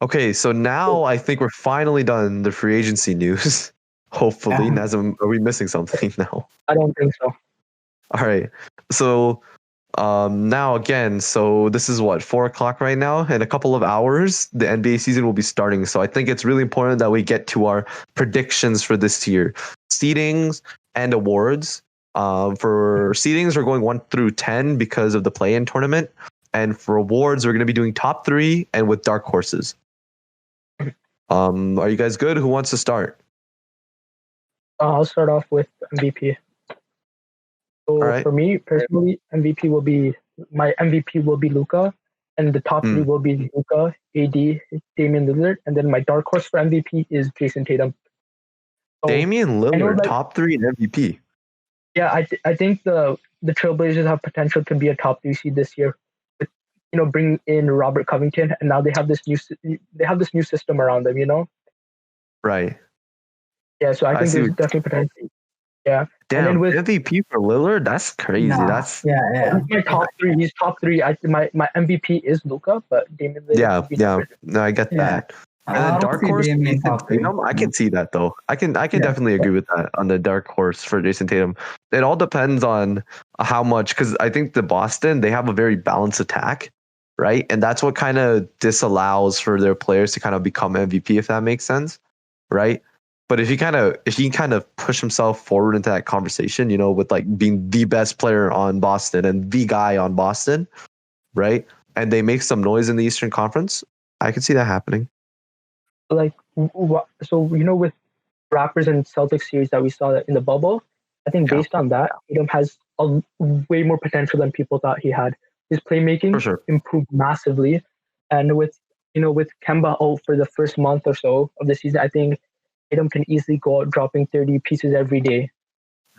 Okay, so now I think we're finally done the free agency news. Hopefully, Yeah. Nazem, are we missing something now? I don't think so. All right. So now again, so this is what 4 o'clock right now. In a couple of hours, the NBA season will be starting. So I think it's really important that we get to our predictions for this year, seedings and awards. For seedings, we're going 1 through 10 because of the play-in tournament, and for awards, we're going to be doing top three and with dark horses. Are you guys good? Who wants to start? I'll start off with MVP. So All right. for me personally, my MVP will be Luka, and the top three will be Luka, AD, Damian Lillard, and then my dark horse for MVP is Jason Tatum. So, Damian Lillard, top three in MVP. Yeah, I think the Trailblazers have potential to be a top 3 seed this year. Bring in Robert Covington, and now they have this new system around them. Right. Yeah, so I think there's definitely potential. Yeah. Damn, and then with MVP for Lillard, that's crazy. That's he's my top three. He's top three. My MVP is Luka, but Damian Lillard. Yeah. No, I get that. And then dark horse, Jason Tatum. I can see that though. I can definitely agree with that on the dark horse for Jason Tatum. It all depends on how much, because I think the Boston, they have a very balanced attack, right? And that's what kind of disallows for their players to kind of become MVP, if that makes sense, right? But if he kind of push himself forward into that conversation, with like being the best player on Boston and the guy on Boston, right? And they make some noise in the Eastern Conference, I could see that happening. Like, so with Raptors and Celtics series that we saw in the bubble, I think based on that, Tatum has a way more potential than people thought he had. His playmaking improved massively, and with Kemba out for the first month or so of the season, I think Tatum can easily go out dropping 30 pieces every day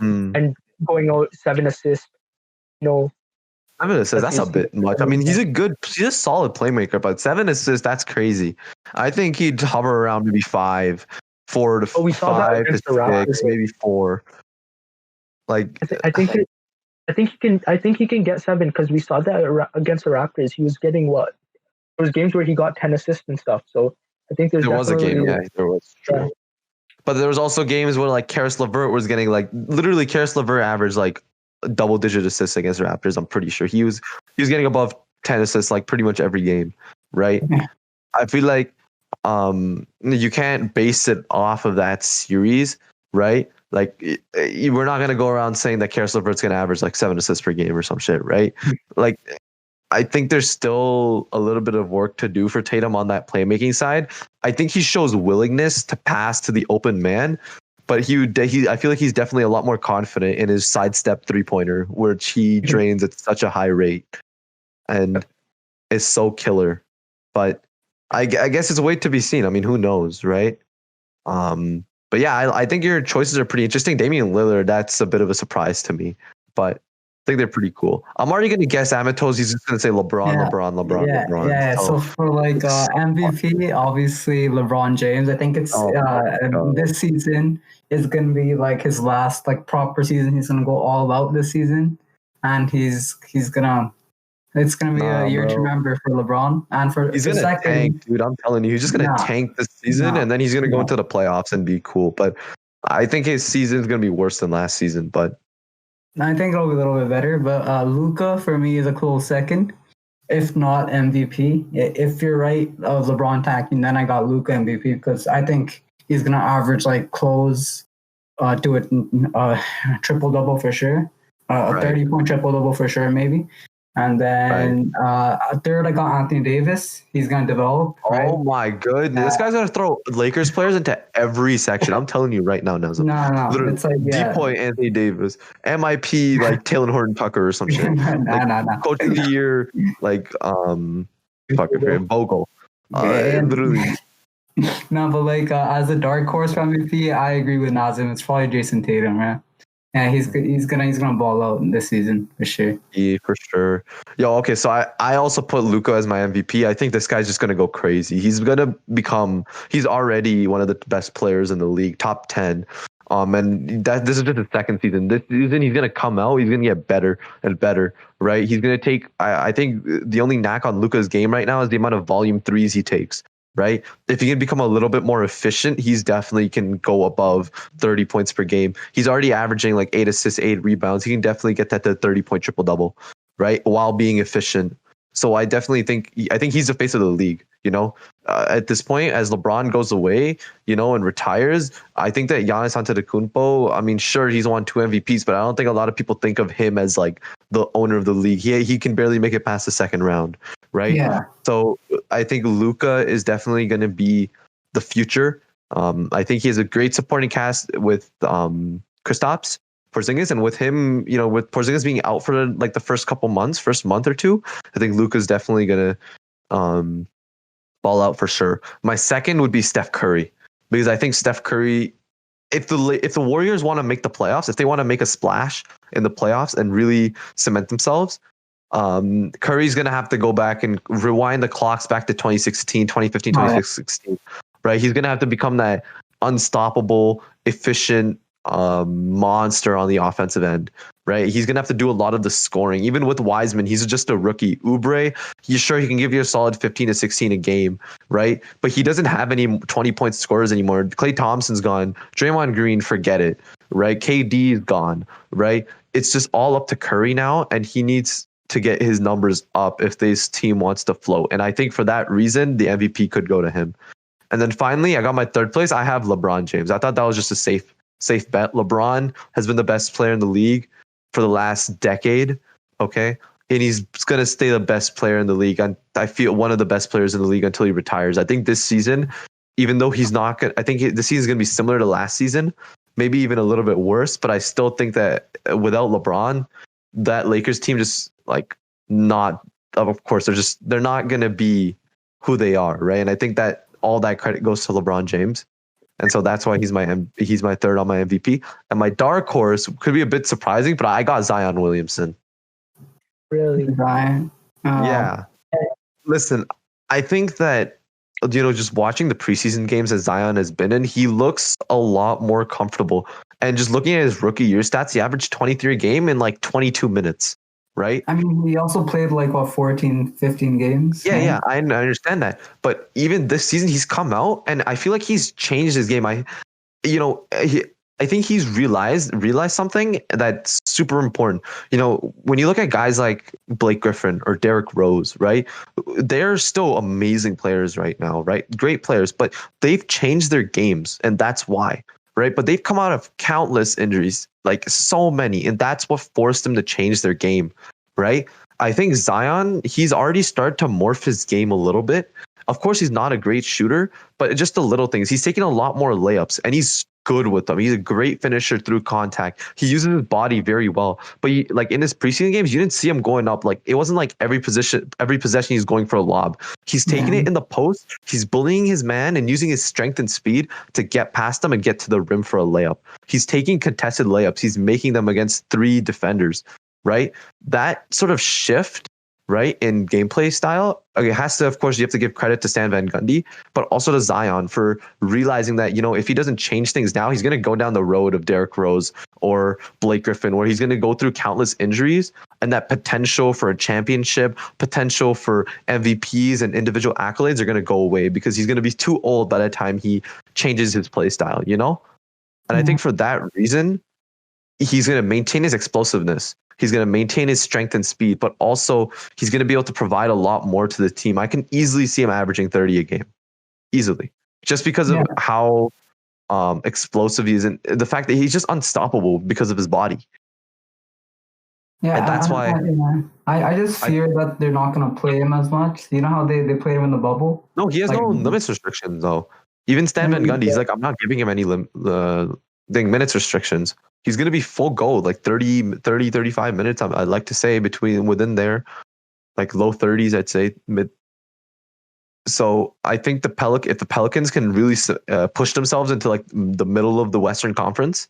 and going out 7 assists. 7 assists, that's a bit much. I mean, he's a solid playmaker, but 7 assists, that's crazy. I think he'd hover around maybe 4 to 5 to 6, maybe 4. Like I think he can get 7 because we saw that against the Raptors. He was getting there was games where he got 10 assists and stuff. So I think there was a game, there was. True. Yeah. But there was also games where like Karis LeVert was getting literally Karis LeVert averaged like double-digit assists against the Raptors. I'm pretty sure he was getting above 10 assists like pretty much every game, right? Yeah. I feel like you can't base it off of that series, right? Like we're not gonna go around saying that Karis LeVert's gonna average like 7 assists per game or some shit, right? Like I think there's still a little bit of work to do for Tatum on that playmaking side. I think he shows willingness to pass to the open man, but I feel like he's definitely a lot more confident in his sidestep 3-pointer, which he drains at such a high rate and is so killer. But I guess it's a wait to be seen. I mean, who knows, right? But yeah, I think your choices are pretty interesting. Damian Lillard, that's a bit of a surprise to me, but I think they're pretty cool. I'm already going to guess Amatos. He's just going to say LeBron. Yeah. So for MVP, obviously LeBron James. I think it's this season is going to be like his last proper season. He's going to go all out this season, and it's going to be a year to remember for LeBron. And he's going to tank, dude. I'm telling you, he's just going to tank this season, and then he's going to go into the playoffs and be cool. But I think his season is going to be worse than last season, but I think it'll be a little bit better, but Luka for me is a close second, if not MVP. If you're right of LeBron tanking, then I got Luka MVP because I think he's gonna average close to a triple-double for sure, a 30-point triple-double for sure maybe. And then third, I got Anthony Davis. He's going to develop. Oh, my goodness. This guy's going to throw Lakers players into every section. I'm telling you right now, Nazem. No. Literally, it's D-point Anthony Davis. MIP, Taylor Horton-Tucker or some shit. No. Coach of the year, Bogle. Literally. No, but as a dark horse for MVP, I agree with Nazem. It's probably Jason Tatum, right? Yeah, he's gonna ball out this season for sure. Yeah, for sure. Yo, okay, so I also put Luka as my MVP. I think this guy's just gonna go crazy. He's already one of the best players in the league, top 10. And this is just his second season. This season he's gonna come out. He's gonna get better and better, right? He's gonna take. I think the only knack on Luka's game right now is the amount of volume threes he takes. right? If he can become a little bit more efficient, he's definitely can go above 30 points per game. He's already averaging like 8 assists, 8 rebounds. He can definitely get that to 30-point triple double, right? While being efficient. So I definitely think he's the face of the league. At this point, as LeBron goes away, and retires, I think that Giannis Antetokounmpo. I mean, sure, he's won 2 MVPs, but I don't think a lot of people think of him as like the owner of the league. He can barely make it past the second round, right? Yeah. So I think Luka is definitely going to be the future. I think he has a great supporting cast with Kristaps Porzingis, and with him, with Porzingis being out for like the first month or two, I think Luka's definitely gonna ball out for sure. My second would be Steph Curry, because I think Steph Curry, if the Warriors want to make the playoffs, if they want to make a splash in the playoffs and really cement themselves, Curry's gonna have to go back and rewind the clocks back to 2016, 2015, 2016, right? He's gonna have to become that unstoppable, efficient monster on the offensive end, right? He's gonna have to do a lot of the scoring. Even with Wiseman, he's just a rookie. Oubre, he can give you a solid 15 to 16 a game, right? But he doesn't have any 20-point scorers anymore. Klay Thompson's gone. Draymond Green, forget it, right? KD is gone, right? It's just all up to Curry now, and he needs to get his numbers up if this team wants to float. And I think for that reason, the MVP could go to him. And then finally, I got my third place. I have LeBron James. I thought that was just a safe bet. LeBron has been the best player in the league for the last decade. Okay. And he's going to stay the best player in the league. And I feel one of the best players in the league until he retires. I think this season, even though he's not good, I think the season is going to be similar to last season, maybe even a little bit worse. But I still think that without LeBron, that Lakers team just like of course, they're not going to be who they are. Right. And I think that all that credit goes to LeBron James. And so that's why he's my third on my MVP. And my dark horse could be a bit surprising, but I got Zion Williamson. Really? Zion? Yeah. Listen, I think that, just watching the preseason games that Zion has been in, he looks a lot more comfortable. And just looking at his rookie year stats, he averaged 23 a game in like 22 minutes. Right? I mean, he also played like 14, 15 games. Yeah, I understand that. But even this season, he's come out, and I feel like he's changed his game. I think he's realized something that's super important. When you look at guys like Blake Griffin or Derrick Rose, right? They're still amazing players right now, right? Great players, but they've changed their games, and that's why. Right. But they've come out of countless injuries, like so many. And that's what forced them to change their game. Right. I think Zion, he's already started to morph his game a little bit. Of course, he's not a great shooter, but just the little things. He's taking a lot more layups, and he's good with them. He's a great finisher through contact. He uses his body very well. But like in his preseason games, you didn't see him going up. Like it wasn't like every possession he's going for a lob. He's taking it in the post. He's bullying his man and using his strength and speed to get past them and get to the rim for a layup. He's taking contested layups. He's making them against 3 defenders, right? That sort of shift, right, in gameplay style, it has to, of course, you have to give credit to Stan Van Gundy, but also to Zion for realizing that, if he doesn't change things now, he's going to go down the road of Derrick Rose or Blake Griffin, where he's going to go through countless injuries, and that potential for a championship, potential for MVPs and individual accolades are going to go away because he's going to be too old by the time he changes his play style, And I think for that reason, he's going to maintain his explosiveness. He's going to maintain his strength and speed, but also he's going to be able to provide a lot more to the team. I can easily see him averaging 30 a game, easily, just because of how explosive he is and the fact that he's just unstoppable because of his body. Yeah, and that's why I just fear that they're not going to play him as much. You know how they played him in the bubble? No, he has no limits restrictions though. Even Stan Van Gundy, he's like, I'm not giving him any minutes restrictions. He's going to be full go, like 30, 35 minutes. I'd like to say within there, like low 30s, I'd say mid. So I think if the Pelicans can really push themselves into like the middle of the Western Conference,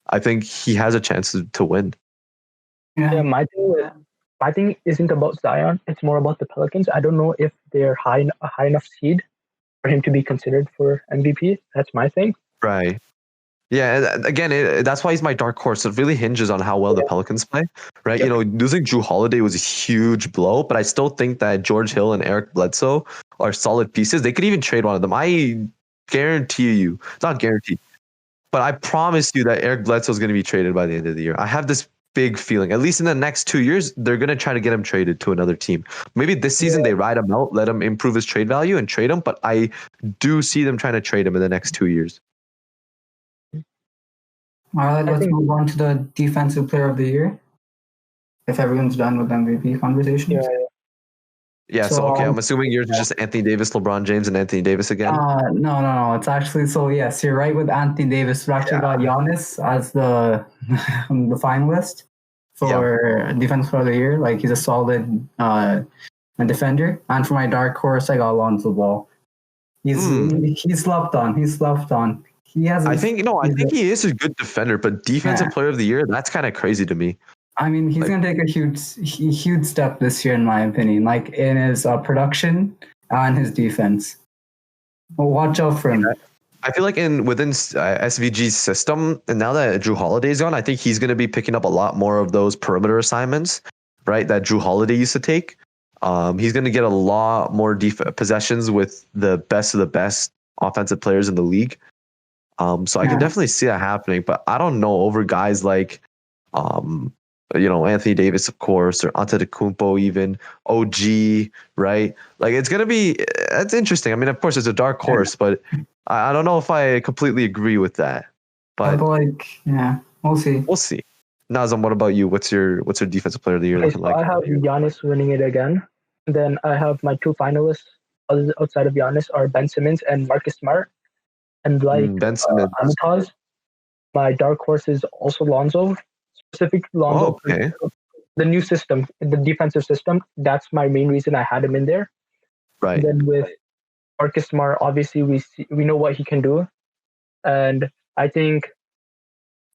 I think he has a chance to win. Yeah, my thing isn't about Zion. It's more about the Pelicans. I don't know if they're a high enough seed for him to be considered for MVP. That's my thing. Right. Yeah, again, that's why he's my dark horse. It really hinges on how well the Pelicans play, right? Yep. Losing Jrue Holiday was a huge blow, but I still think that George Hill and Eric Bledsoe are solid pieces. They could even trade one of them. I guarantee you, not guarantee, but I promise you that Eric Bledsoe is going to be traded by the end of the year. I have this big feeling, at least in the next 2 years, they're going to try to get him traded to another team. Maybe this season they ride him out, let him improve his trade value and trade him. But I do see them trying to trade him in the next 2 years. All right, let's move on to the defensive player of the year. If everyone's done with MVP conversations. Yeah, so okay, I'm assuming yours is just Anthony Davis, LeBron James, and Anthony Davis again. No. It's actually, so yes, you're right with Anthony Davis. We actually got Giannis as the finalist for defense player of the year. Like, he's a solid defender. And for my dark horse, I got Alonzo Ball. He's slept on. He has. I think he is a good defender, but defensive player of the year, that's kind of crazy to me. I mean, he's going to take a huge step this year, in my opinion, like in his production and his defense. Well, watch out for him. I feel like within SVG's system, and now that Drew Holiday's gone, I think he's going to be picking up a lot more of those perimeter assignments, right? That Drew Holiday used to take. He's going to get a lot more possessions with the best of the best offensive players in the league. So I can definitely see that happening, but I don't know, over guys like, Anthony Davis, of course, or Antetokounmpo, even OG, right? Like, it's going to be, that's interesting. I mean, of course, it's a dark horse, but I don't know if I completely agree with that. But we'll see. We'll see. Nazem, what about you? What's your defensive player of the year looking like? I have Giannis winning it again. Then I have my two finalists outside of Giannis are Ben Simmons and Marcus Smart. And Ben Simmons. Anataz, my dark horse is also Lonzo. Specific Lonzo. Oh, okay. The new system, the defensive system, that's my main reason I had him in there. Right. And then with Marcus Smart, obviously we know what he can do. And I think,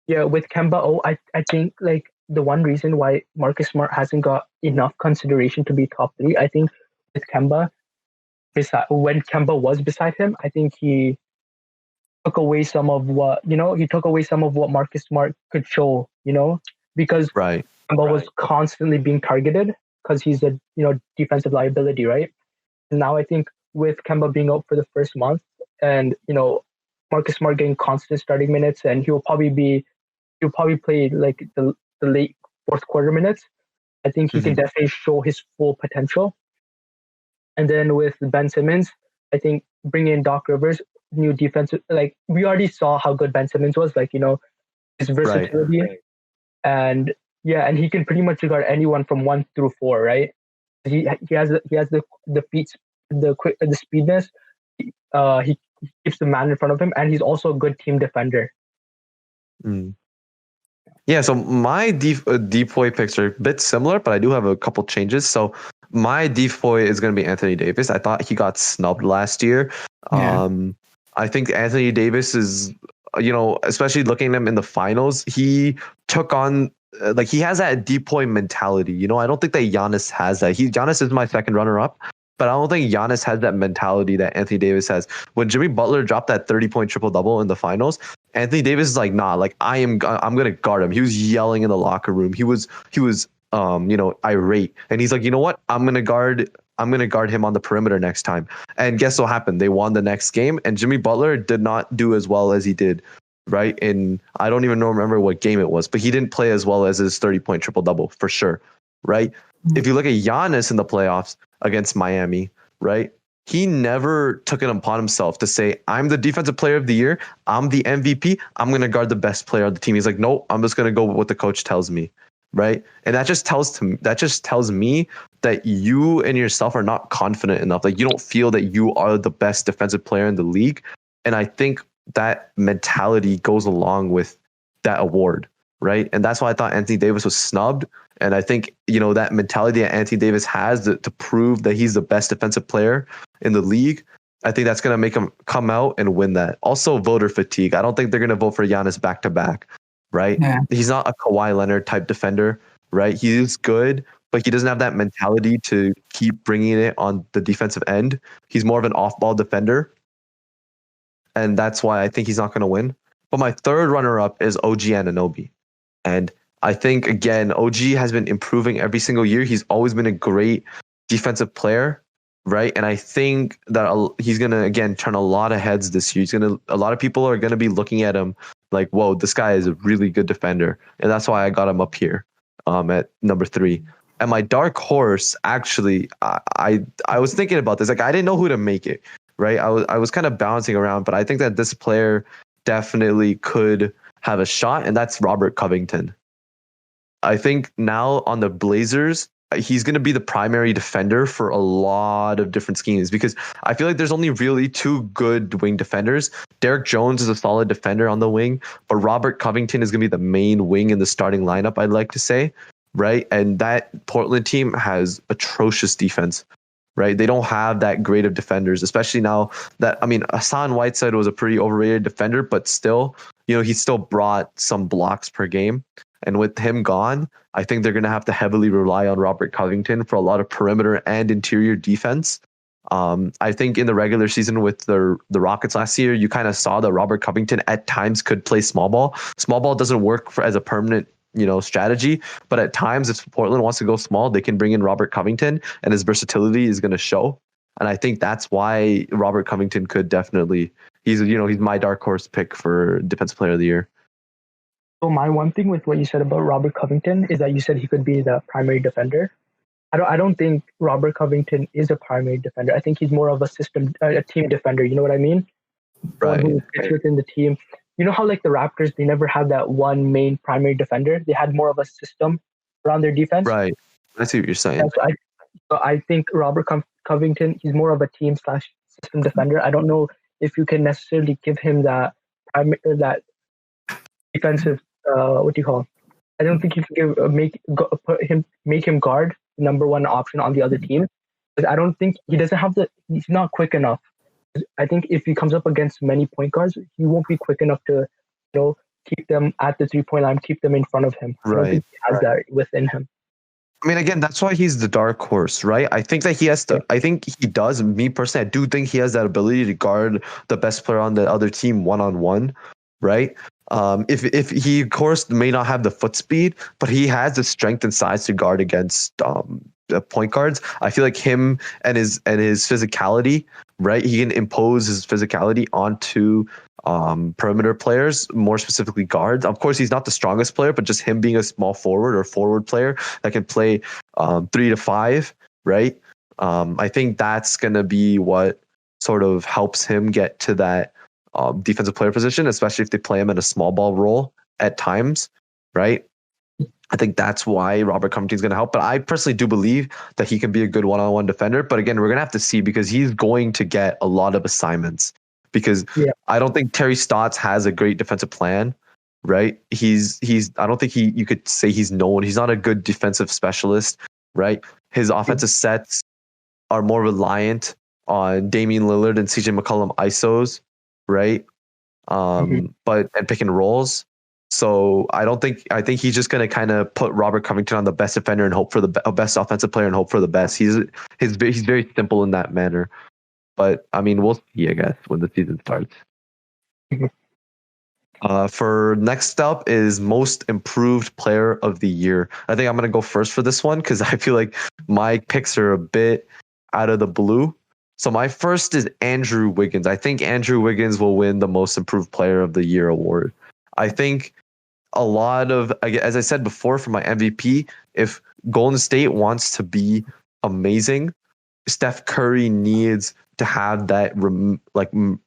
with Kemba, I think like the one reason why Marcus Smart hasn't got enough consideration to be top 3, I think with Kemba, when Kemba was beside him, I think he took away some of what Marcus Smart could show, because Kemba was constantly being targeted because he's a defensive liability, right? And now I think with Kemba being out for the first month and Marcus Smart getting constant starting minutes, and he'll probably play like the late fourth quarter minutes. I think he can definitely show his full potential. And then with Ben Simmons, I think bringing in Doc Rivers, new defensive, like we already saw how good Ben Simmons was, like his versatility, and he can pretty much guard anyone from 1 through 4, right? He has the feet, the speedness. He keeps the man in front of him, and he's also a good team defender. Yeah, so my DPOY picks are a bit similar, but I do have a couple changes. So my DPOY is going to be Anthony Davis. I thought he got snubbed last year. I think Anthony Davis is, especially looking at him in the finals, he took on, he has that DPOY mentality. I don't think that Giannis has that. Giannis is my second runner-up, but I don't think Giannis has that mentality that Anthony Davis has. When Jimmy Butler dropped that 30-point triple-double in the finals, Anthony Davis is like, nah, like I'm gonna guard him. He was yelling in the locker room. He was irate, and he's like, you know what? I'm gonna guard him on the perimeter next time. And guess what happened? They won the next game, and Jimmy Butler did not do as well as he did, right? And I don't even remember what game it was, but he didn't play as well as his 30-point triple-double for sure, right? If you look at Giannis in the playoffs against Miami, right? He never took it upon himself to say, I'm the defensive player of the year. I'm the MVP. I'm going to guard the best player on the team. He's like, no, I'm just going to go with what the coach tells me. Right. And that just tells me that you and yourself are not confident enough. Like, you don't feel that you are the best defensive player in the league. And I think that mentality goes along with that award. Right. And that's why I thought Anthony Davis was snubbed. And I think, that mentality that Anthony Davis has to prove that he's the best defensive player in the league, I think that's going to make him come out and win that. Also, voter fatigue. I don't think they're going to vote for Giannis back to back, right? Yeah. He's not a Kawhi Leonard type defender, right? He's good, but he doesn't have that mentality to keep bringing it on the defensive end. He's more of an off-ball defender. And that's why I think he's not going to win. But my third runner-up is OG Anunoby. And I think, again, OG has been improving every single year. He's always been a great defensive player, right? And I think that he's gonna again turn a lot of heads this year. A lot of people are gonna be looking at him like, whoa, this guy is a really good defender, and that's why I got him up here, at number 3. And my dark horse, actually, I was thinking about this. Like, I didn't know who to make it, right? I was kind of bouncing around, but I think that this player definitely could have a shot, and that's Robert Covington. I think now on the Blazers, he's going to be the primary defender for a lot of different schemes, because I feel like there's only really 2 good wing defenders. Derek Jones is a solid defender on the wing, but Robert Covington is going to be the main wing in the starting lineup, I'd like to say, right? And that Portland team has atrocious defense, right? They don't have that great of defenders, especially now that, I mean, Hassan Whiteside was a pretty overrated defender, but still, he still brought some blocks per game. And with him gone, I think they're going to have to heavily rely on Robert Covington for a lot of perimeter and interior defense. I think in the regular season with the Rockets last year, you kind of saw that Robert Covington at times could play small ball. Small ball doesn't work as a permanent, strategy, but at times if Portland wants to go small, they can bring in Robert Covington, and his versatility is going to show. And I think that's why Robert Covington could definitely, he's my dark horse pick for Defensive Player of the Year. So my one thing with what you said about Robert Covington is that you said he could be the primary defender. I don't think Robert Covington is a primary defender. I think he's more of a team defender. You know what I mean? Right. Who fits within the team. You know how like the Raptors, they never had that one main primary defender. They had more of a system around their defense. Right. I see what you're saying. So I think Robert Covington, he's more of a team/system defender. I don't know if you can necessarily give him that defensive. What do you call him? I don't think you can make him guard the number 1 option on the other team. Because I don't think he's not quick enough. I think if he comes up against many point guards, he won't be quick enough to, keep them at the 3-point line, keep them in front of him. I don't think he has that within him. I mean, again, that's why he's the dark horse, right? I think that he has to. I think he does. Me personally, I do think he has that ability to guard the best player on the other team one-on-one, right? If he, of course, may not have the foot speed, but he has the strength and size to guard against the point guards. I feel like him and his physicality, right? He can impose his physicality onto perimeter players, more specifically guards. Of course, he's not the strongest player, but just him being a small forward or forward player that can play 3 to 5, right? I think that's going to be what sort of helps him get to that defensive player position, especially if they play him in a small ball role at times, right? I think that's why Robert Covington is going to help. But I personally do believe that he can be a good one-on-one defender. But again, we're going to have to see, because he's going to get a lot of assignments. Because I don't think Terry Stotts has a great defensive plan, right? I don't think you could say he's known. He's not a good defensive specialist, right? His offensive sets are more reliant on Damian Lillard and CJ McCollum ISOs, right? And pick and rolls. So I think he's just going to kind of put Robert Covington on the best defender and hope for the best offensive player and hope for the best. He's very simple in that manner. But I mean, we'll see, I guess, when the season starts. For next up is most improved player of the year. I think I'm going to go first for this one, because I feel like my picks are a bit out of the blue. So my first is Andrew Wiggins. I think Andrew Wiggins will win the most improved player of the year award. I think a lot of, as I said before, for my MVP, if Golden State wants to be amazing, Steph Curry needs to have that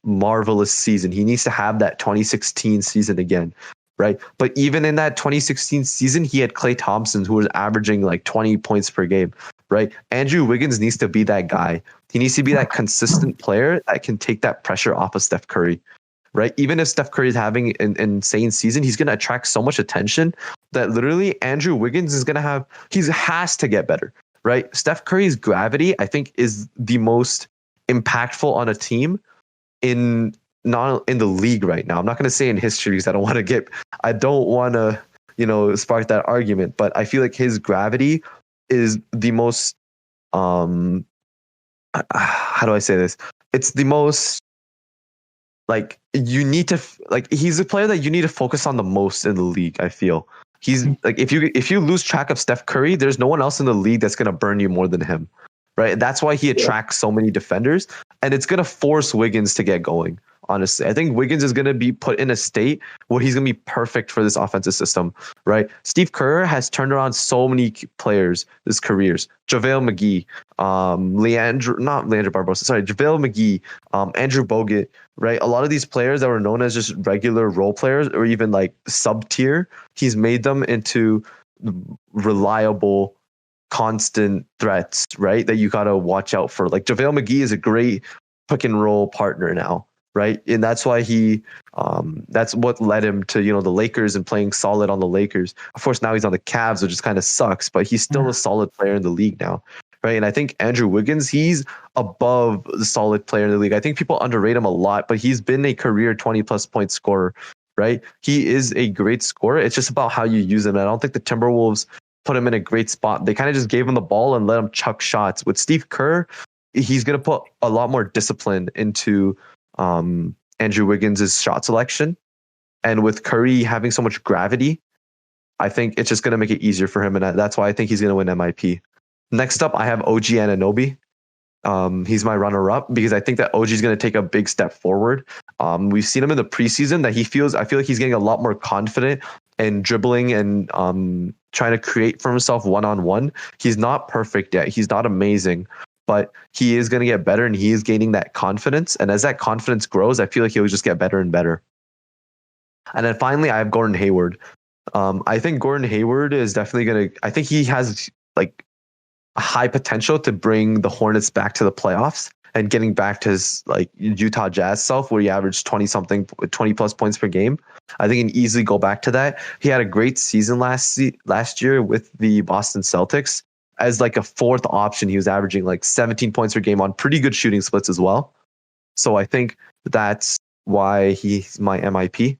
marvelous season. He needs to have that 2016 season again, right? But even in that 2016 season, he had Klay Thompson, who was averaging like 20 points per game, right? Andrew Wiggins needs to be that guy. He needs to be that consistent player that can take that pressure off of Steph Curry, right? Even if Steph Curry is having an insane season, he's going to attract so much attention that literally Andrew Wiggins is going to has to get better, right? Steph Curry's gravity, I think, is the most impactful on a team not in the league right now. I'm not going to say in history, because I don't want to spark that argument, but I feel like his gravity is the most how do I say this? It's the most he's a player that you need to focus on the most in the league. I feel he's like, if you lose track of Steph Curry, there's no one else in the league that's going to burn you more than him, right? And that's why he attracts so many defenders, and it's gonna force Wiggins to get going. Honestly, I think Wiggins is gonna be put in a state where he's gonna be perfect for this offensive system, right? Steve Kerr has turned around so many players' his careers. JaVale McGee, not Leandro Barbosa, sorry, JaVale McGee, Andrew Bogut, right? A lot of these players that were known as just regular role players or even like sub tier, he's made them into reliable, constant threats, right? That you gotta watch out for. Like JaVale McGee is a great pick and roll partner now, right? And that's why that's what led him to, the Lakers and playing solid on the Lakers. Of course, now he's on the Cavs, which just kind of sucks, but he's still a solid player in the league now, right? And I think Andrew Wiggins, he's above the solid player in the league. I think people underrate him a lot, but he's been a career 20+ point scorer, right? He is a great scorer. It's just about how you use him. And I don't think the Timberwolves put him in a great spot. They kind of just gave him the ball and let him chuck shots. With Steve Kerr, he's going to put a lot more discipline into Andrew Wiggins' shot selection. And with Curry having so much gravity, I think it's just going to make it easier for him. And that's why I think he's going to win MIP. Next up, I have OG Anunoby. He's my runner-up because I think that OG is going to take a big step forward. We've seen him in the preseason that I feel like he's getting a lot more confident and dribbling and trying to create for himself one-on-one. He's not perfect yet. He's not amazing, but he is going to get better and he is gaining that confidence. And as that confidence grows, I feel like he'll just get better and better. And then finally, I have Gordon Hayward. I think Gordon Hayward is definitely I think he has like a high potential to bring the Hornets back to the playoffs and getting back to his like Utah Jazz self where he averaged 20+ points per game. I think he can easily go back to that. He had a great season last year with the Boston Celtics. As like a fourth option, he was averaging like 17 points per game on pretty good shooting splits as well. So I think that's why he's my MIP.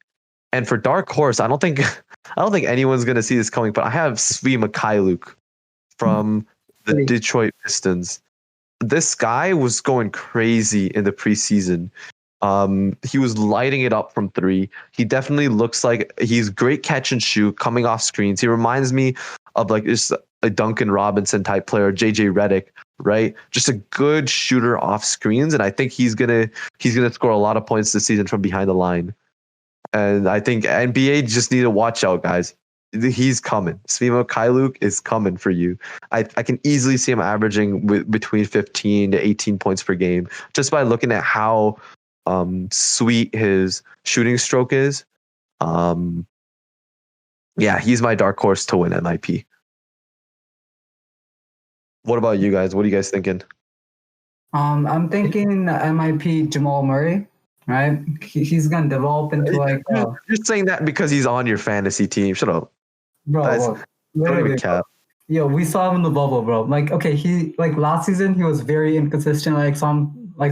And for Dark Horse, I don't think anyone's gonna see this coming, but I have Svi Mikhailuk from the Detroit Pistons. This guy was going crazy in the preseason. He was lighting it up from three. He definitely looks like he's great catch and shoot coming off screens. He reminds me of like just a Duncan Robinson type player, JJ Redick, right? Just a good shooter off screens. And I think he's gonna score a lot of points this season from behind the line. And I think NBA just need to watch out, guys. He's coming. Svi Mikhailuk is coming for you. I can easily see him averaging between 15 to 18 points per game just by looking at how sweet his shooting stroke is. Yeah, he's my dark horse to win MIP. What about you guys? What are you guys thinking? I'm thinking MIP Jamal Murray. Right, he's gonna develop into like. You're saying that because he's on your fantasy team. Shut up, bro. Don't even cap. Yo, we saw him in the bubble, bro. Like, okay, he like last season he was very inconsistent. Like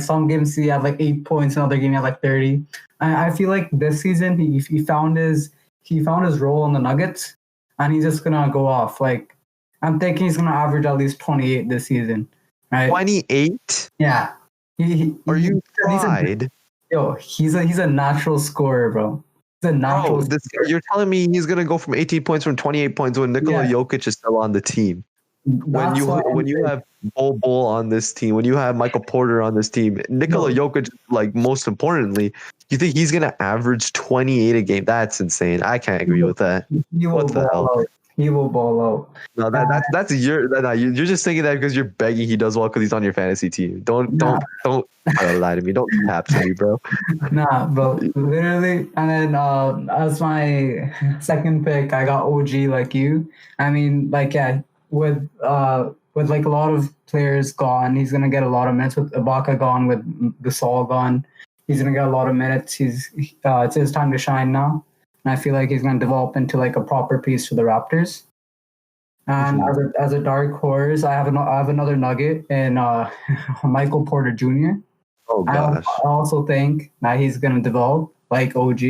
some games he had like 8 points, another game he had like 30. I feel like this season he found his role on the Nuggets, and he's just gonna go off. Like, I'm thinking he's gonna average at least 28 this season. Right? 28? Yeah. Are you fried? Yo, he's a natural scorer, bro. He's a natural scorer. You're telling me he's gonna go from 18 points from 28 points when Nikola Jokic is still on the team. When you have Bol Bol on this team, when you have Michael Porter on this team, Nikola Jokic, like most importantly, you think he's gonna average 28 a game? That's insane. I can't agree with that. What the hell? He will ball out. No, that's you're just thinking that because you're begging he does well because he's on your fantasy team. Don't lie to me. Don't cap to me, bro. Nah, bro. Literally, and then as my second pick, I got OG like you. I mean, like with like a lot of players gone, he's gonna get a lot of minutes. With Ibaka gone, with Gasol gone, he's gonna get a lot of minutes. It's his time to shine now. And I feel like he's going to develop into like a proper piece for the Raptors. And as a dark horse, I have another nugget in Michael Porter Jr. Oh gosh! I also think that he's going to develop like OG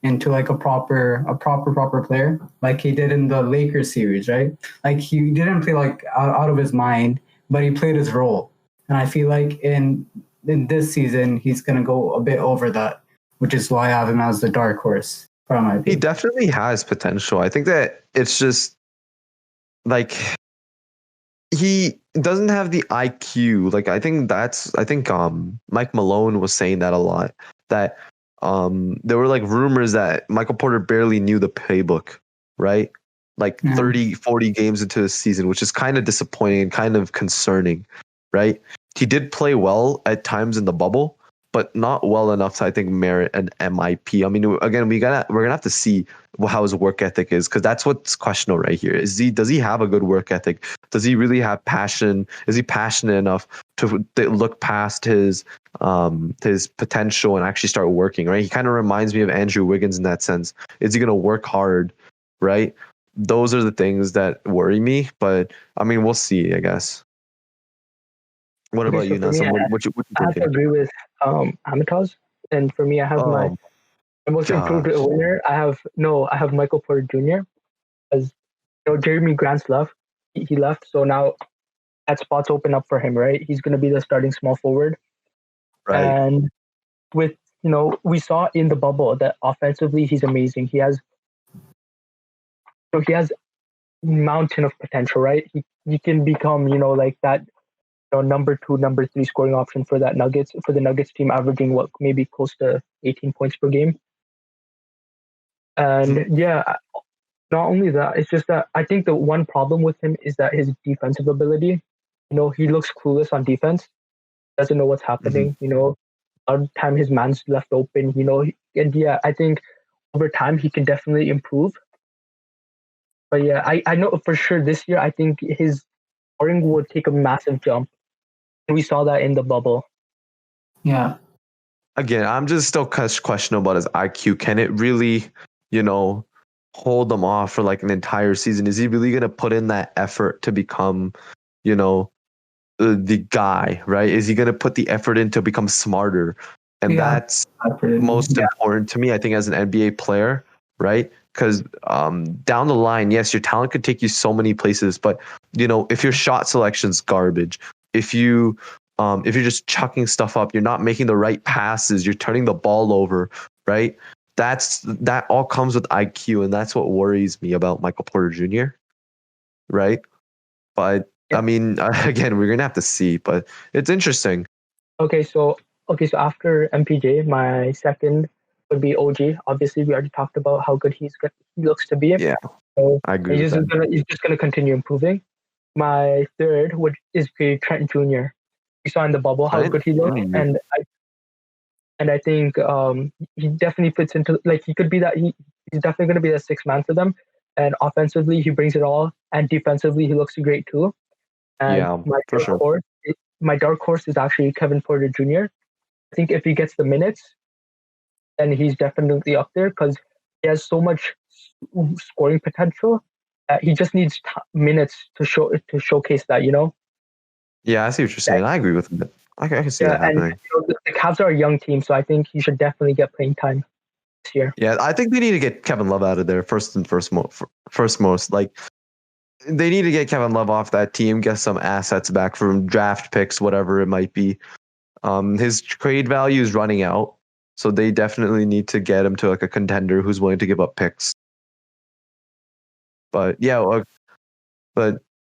into like a proper player, like he did in the Lakers series, right? Like he didn't play like out of his mind, but he played his role. And I feel like in this season, he's going to go a bit over that, which is why I have him as the dark horse. He definitely has potential. I think that it's just like he doesn't have the IQ. Like I think Mike Malone was saying that a lot. That there were like rumors that Michael Porter barely knew the playbook, right? Like Yeah. 30, 40 games into the season, which is kind of disappointing and kind of concerning, right? He did play well at times in the bubble, but not well enough to I think merit an MIP. I mean, again, we're gonna have to see how his work ethic is, because that's what's questionable right here. Does he have a good work ethic? Does he really have passion? Is he passionate enough to look past his potential and actually start working? Right. He kind of reminds me of Andrew Wiggins in that sense. Is he gonna work hard? Right. Those are the things that worry me. But I mean, we'll see, I guess. What Okay, about so you, for me, Nasa? What you I have to thinking? agree with Amitaz, and for me, I have my Oh most improved gosh. winner. I have Michael Porter Jr. As Jeremy Grant's left, he left, so now that spot's open up for him, right? He's going to be the starting small forward, Right. and with we saw in the bubble that offensively he's amazing. He has mountain of potential, right? He can become like that number 2, number 3 scoring option for the Nuggets team, averaging what maybe close to 18 points per game. Mhm. And yeah, not only that, it's just that I think the one problem with him is that his defensive ability. He looks clueless on defense, doesn't know what's Mhm. happening. All the time his man's left open. And yeah, I think over time he can definitely improve. But yeah, I know for sure this year I think his scoring would take a massive jump. We saw that in the bubble. Yeah. Again, I'm just still questionable about his IQ. Can it really, hold him off for like an entire season? Is he really going to put in that effort to become, the guy, right? Is he going to put the effort in to become smarter? And Yeah. that's most important to me, I think, as an NBA player, right? Because down the line, yes, your talent could take you so many places, but if your shot selection's garbage, if you're just chucking stuff up, you're not making the right passes, you're turning the ball over, right? That all comes with IQ, and that's what worries me about Michael Porter Jr., right? But I mean, again, we're gonna have to see, but it's interesting. Okay, so after MPJ, my second would be OG. Obviously, we already talked about how good he looks to be. Yeah, So I agree with that. he's just gonna continue improving. My third is Trent Jr. We saw in the bubble how good he looked, Mm. and I think he definitely fits into, like, he could be that he's definitely gonna be a sixth man for them. And offensively, he brings it all, and defensively, he looks great too. And Yeah, for sure. my dark horse is actually Kevin Porter Jr. I think if he gets the minutes, then he's definitely up there because he has so much scoring potential. He just needs minutes to showcase that. Yeah, I see what you're saying. I agree with it. I can see that And happening. the Cavs are a young team, so I think he should definitely get playing time this year. Yeah, I think they need to get Kevin Love out of there first most. Like, they need to get Kevin Love off that team, get some assets back from draft picks, whatever it might be. His trade value is running out, so they definitely need to get him to like a contender who's willing to give up picks. But yeah,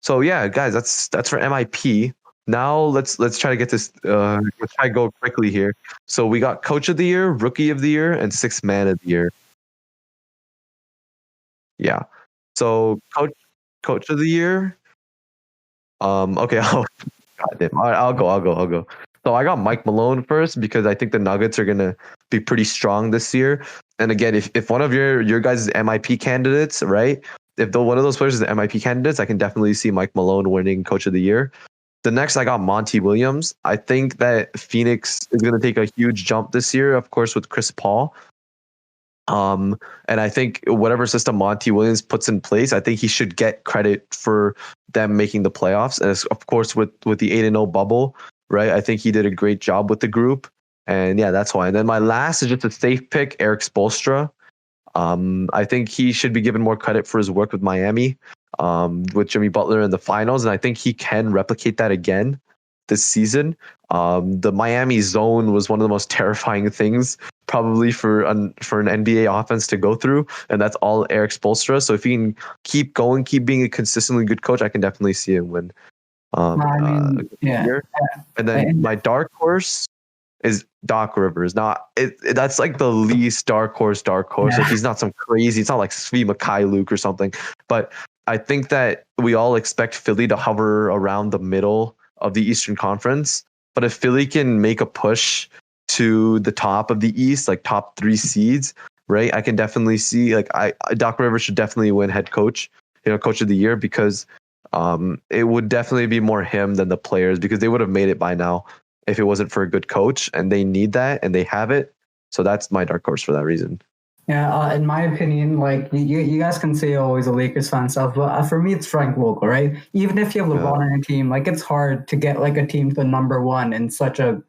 so yeah, guys, that's for MIP. Now let's try to get this. Let's try to go quickly here. So we got Coach of the Year, Rookie of the Year, and Sixth Man of the Year. Yeah. So Coach of the Year. Okay. Oh, God damn. All right, I'll go. So I got Mike Malone first because I think the Nuggets are gonna be pretty strong this year. And again, if one of your guys' MIP candidates, right? If one of those players is the MIP candidates, I can definitely see Mike Malone winning Coach of the Year. The next, I got Monty Williams. I think that Phoenix is going to take a huge jump this year, of course, with Chris Paul. And I think whatever system Monty Williams puts in place, I think he should get credit for them making the playoffs. And of course, with the 8-0 bubble, right? I think he did a great job with the group. And yeah, that's why. And then my last is just a safe pick, Eric Spoelstra. I think he should be given more credit for his work with Miami, with Jimmy Butler in the finals, and I think he can replicate that again this season. The Miami zone was one of the most terrifying things probably for an NBA offense to go through, and that's all Eric Spoelstra. So if he can keep going, keep being a consistently good coach, I can definitely see him win I mean, yeah. year. And then my dark horse is Doc Rivers. Not that's like the least dark horse. Yeah. Like he's not some crazy. It's not like Svi Mikhailuk or something. But I think that we all expect Philly to hover around the middle of the Eastern Conference. But if Philly can make a push to the top of the East, like top 3 seeds, right? I can definitely see like Doc Rivers should definitely win head coach, coach of the year, because it would definitely be more him than the players, because they would have made it by now if it wasn't for a good coach, and they need that and they have it. So that's my dark horse for that reason. Yeah, in my opinion, like you guys can say always a Lakers fan stuff, but for me, it's Frank Vogel, right? Even if you have LeBron on your team, like it's hard to get like a team to number 1 in such a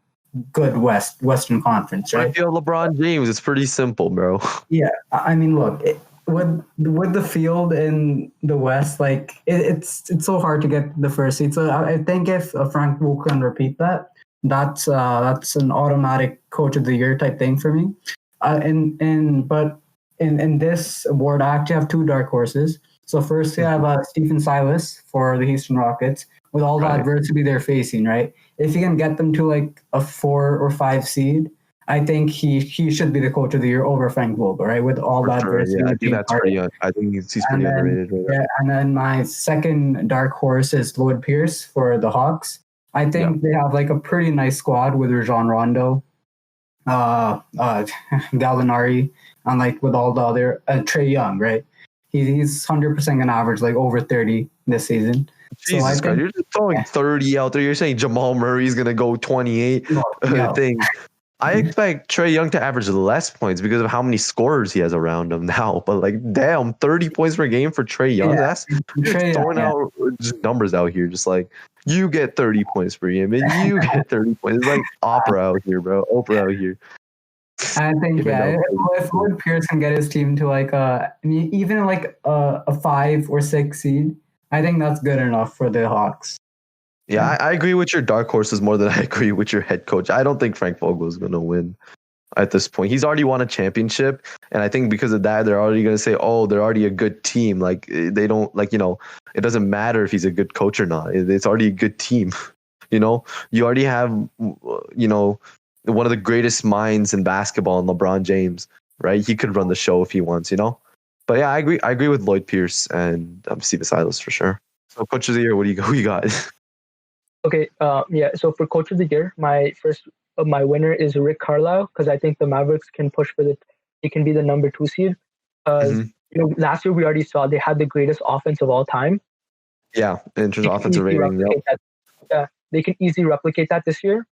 good Western Conference, right? I feel LeBron James. It's pretty simple, bro. Yeah, I mean, look, with the field in the West, like it's so hard to get the first seed. So I think if Frank Vogel can repeat that, that's an automatic coach of the year type thing for me. But in this award, I actually have 2 dark horses. So first, I have Stephen Silas for the Houston Rockets, with all the adversity they're facing. Right, if you can get them to like a 4 or 5 seed, I think he should be the coach of the year over Frank Vogel. Right, with all that adversity. Yeah, I think that's pretty. I think he's pretty underrated. Yeah, and then my second dark horse is Lloyd Pierce for the Hawks. I think they have like a pretty nice squad with Rajon Rondo, Gallinari, and like with all the other Trae Young, right? He's 100% gonna average like over 30 this season. Jesus Christ, you're just throwing 30 out there. You're saying Jamal Murray's gonna go 28. Thing. I expect Trae Young to average less points because of how many scorers he has around him now. But like, damn, 30 points per game for Trae Young. That's throwing out just numbers out here. Just like, you get 30 points per game, and you get 30 points. It's like opera out here, bro. Oprah out here. I think if Lloyd Pierce can get his team to like even like a 5 or 6 seed, I think that's good enough for the Hawks. Yeah, I agree with your dark horses more than I agree with your head coach. I don't think Frank Vogel is going to win at this point. He's already won a championship, and I think because of that, they're already going to say, "Oh, they're already a good team." Like they don't it doesn't matter if he's a good coach or not. It's already a good team. You already have one of the greatest minds in basketball in LeBron James, right? He could run the show if he wants, But yeah, I agree with Lloyd Pierce and Stephen Silas for sure. So coach of the year, who you got? Okay, so for coach of the year, my winner is Rick Carlisle, because I think the Mavericks can push they can be the number 2 seed. Last year we already saw they had the greatest offense of all time. Yeah, in terms of offensive rating. Yep. They can easily replicate that this year.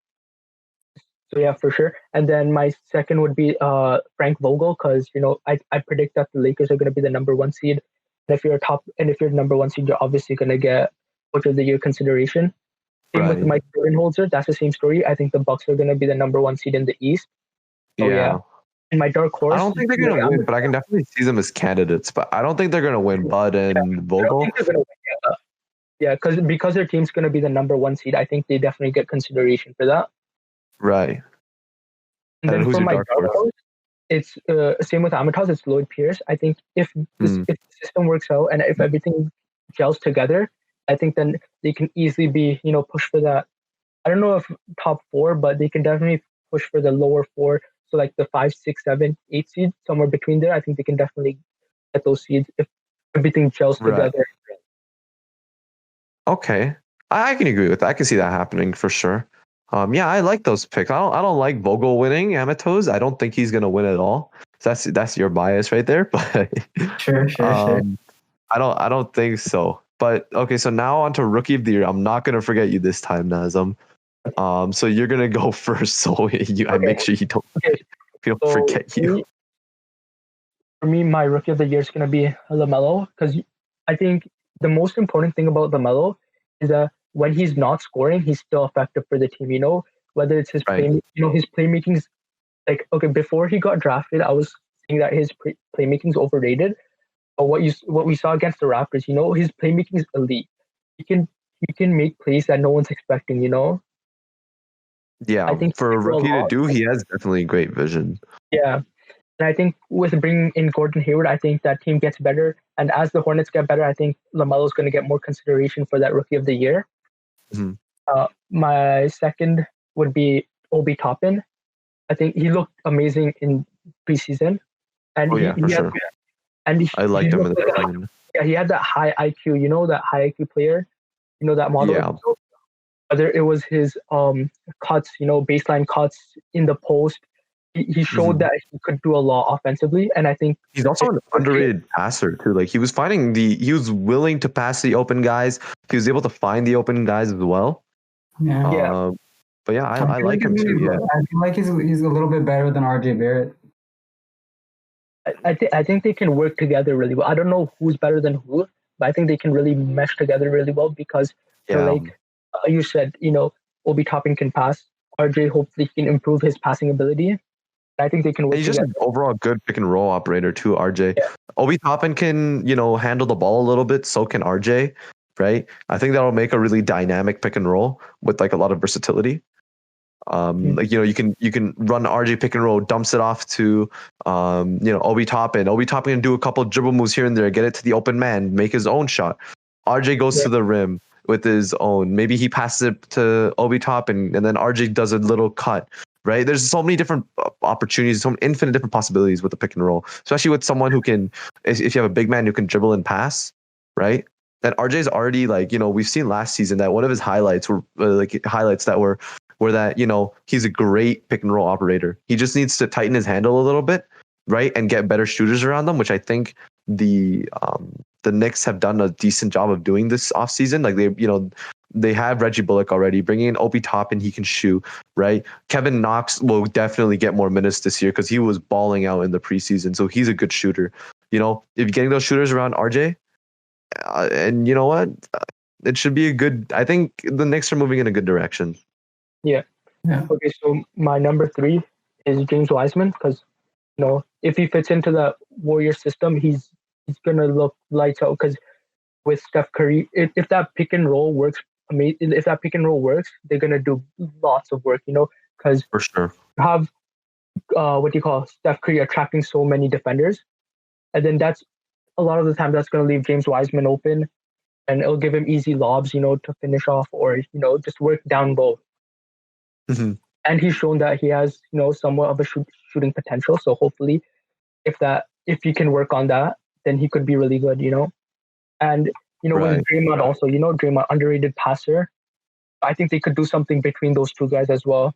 So yeah, for sure. And then my second would be Frank Vogel, because I predict that the Lakers are going to be the number 1 seed. And if you're number 1 seed, you're obviously going to get coach of the year consideration. Same with Mike Budenholzer, that's the same story. I think the Bucks are going to be the number 1 seed in the East. So, yeah. And my dark horse. I don't think they're going to win, but I can definitely see them as candidates. But I don't think they're going to win. Bud and Vogel. Yeah, because their team's going to be the number 1 seed. I think they definitely get consideration for that. Right. And then for my dark horse, it's same with Amatos. It's Lloyd Pierce. I think if the system works out and if everything gels together, I think then they can easily be, push for that. I don't know if top 4, but they can definitely push for the lower 4. So like the 5, 6, 7, 8 seeds, somewhere between there. I think they can definitely get those seeds if everything gels together. Okay, I can agree with that. I can see that happening for sure. Yeah, I like those picks. I don't like Vogel winning Amatos. I don't think he's gonna win at all. So that's your bias right there. But sure. I don't think so. But okay, so now on to rookie of the year. I'm not gonna forget you this time, Nazem. So you're gonna go first. So I make sure you don't forget you. For me, my rookie of the year is gonna be LaMelo, because I think the most important thing about LaMelo is that when he's not scoring, he's still effective for the team. Whether it's his his playmaking's like, okay, before he got drafted, I was saying that his playmaking's overrated. But what we saw against the Raptors, his playmaking is elite. He can make plays that no one's expecting. Yeah, I think for a rookie to do, he has definitely great vision. Yeah. And I think with bringing in Gordon Hayward, I think that team gets better. And as the Hornets get better, I think LaMelo's going to get more consideration for that rookie of the year. Mhm. My second would be Obi Toppin. I think he looked amazing in preseason, and Oh yeah, for he had sure. and I he liked him in looked the like preseason. yeah, he had that high IQ. You know that high IQ player. You know that model. Yeah. So whether it was his cuts, baseline cuts in the post, he showed Mhm. that he could do a lot offensively, and I think He's also his an first game- underrated passer too. Like he was willing to pass the open guys. He was able to find the open guys as well. Yeah. Yeah. But yeah, I like him too. Yeah. I feel like he's a little bit better than RJ Barrett. I think they can work together really well. I don't know who's better than who, but I think they can really mesh together really well because Yeah. like you said, Obi Toppin can pass. RJ hopefully can improve his passing ability. I think they can work He's just together. an overall good pick and roll operator too, RJ. Yeah. Obi Toppin can, handle the ball a little bit, so can RJ, right? I think that'll make a really dynamic pick and roll with like a lot of versatility. Like you can run RJ pick and roll, dumps it off to Obi Toppin. Obi Toppin can do a couple dribble moves here and there, get it to the open man, make his own shot. RJ goes to the rim with his own. Maybe he passes it to Obi Toppin, and then RJ does a little cut. Right? There's so many different opportunities, so infinite different possibilities with the pick and roll, especially with someone who can, if you have a big man who can dribble and pass, right? And RJ's already we've seen last season that one of his highlights were were that he's a great pick and roll operator. He just needs to tighten his handle a little bit, right, and get better shooters around them, which I think the Knicks have done a decent job of doing this offseason. Like they have Reggie Bullock already. Bringing in Obi Toppin, he can shoot, right? Kevin Knox will definitely get more minutes this year because he was balling out in the preseason, so he's a good shooter. If you're getting those shooters around RJ, and you know what, it should be a good. I think the Knicks are moving in a good direction. Yeah. Okay, so my number 3 is James Wiseman because if he fits into the Warrior system, he's gonna look lights out. Because with Steph Curry, if that pick and roll works, if that pick and roll works, they're gonna do lots of work. Because For sure. you have Steph Curry attracting so many defenders, and then that's a lot of the time that's gonna leave James Wiseman open, and it'll give him easy lobs, to finish off or just work down low. Mm-hmm. And he's shown that he has somewhat of a shooting potential. So hopefully, if he can work on that, then he could be really good. And Right. with Draymond also, Draymond underrated passer. I think they could do something between those two guys as well.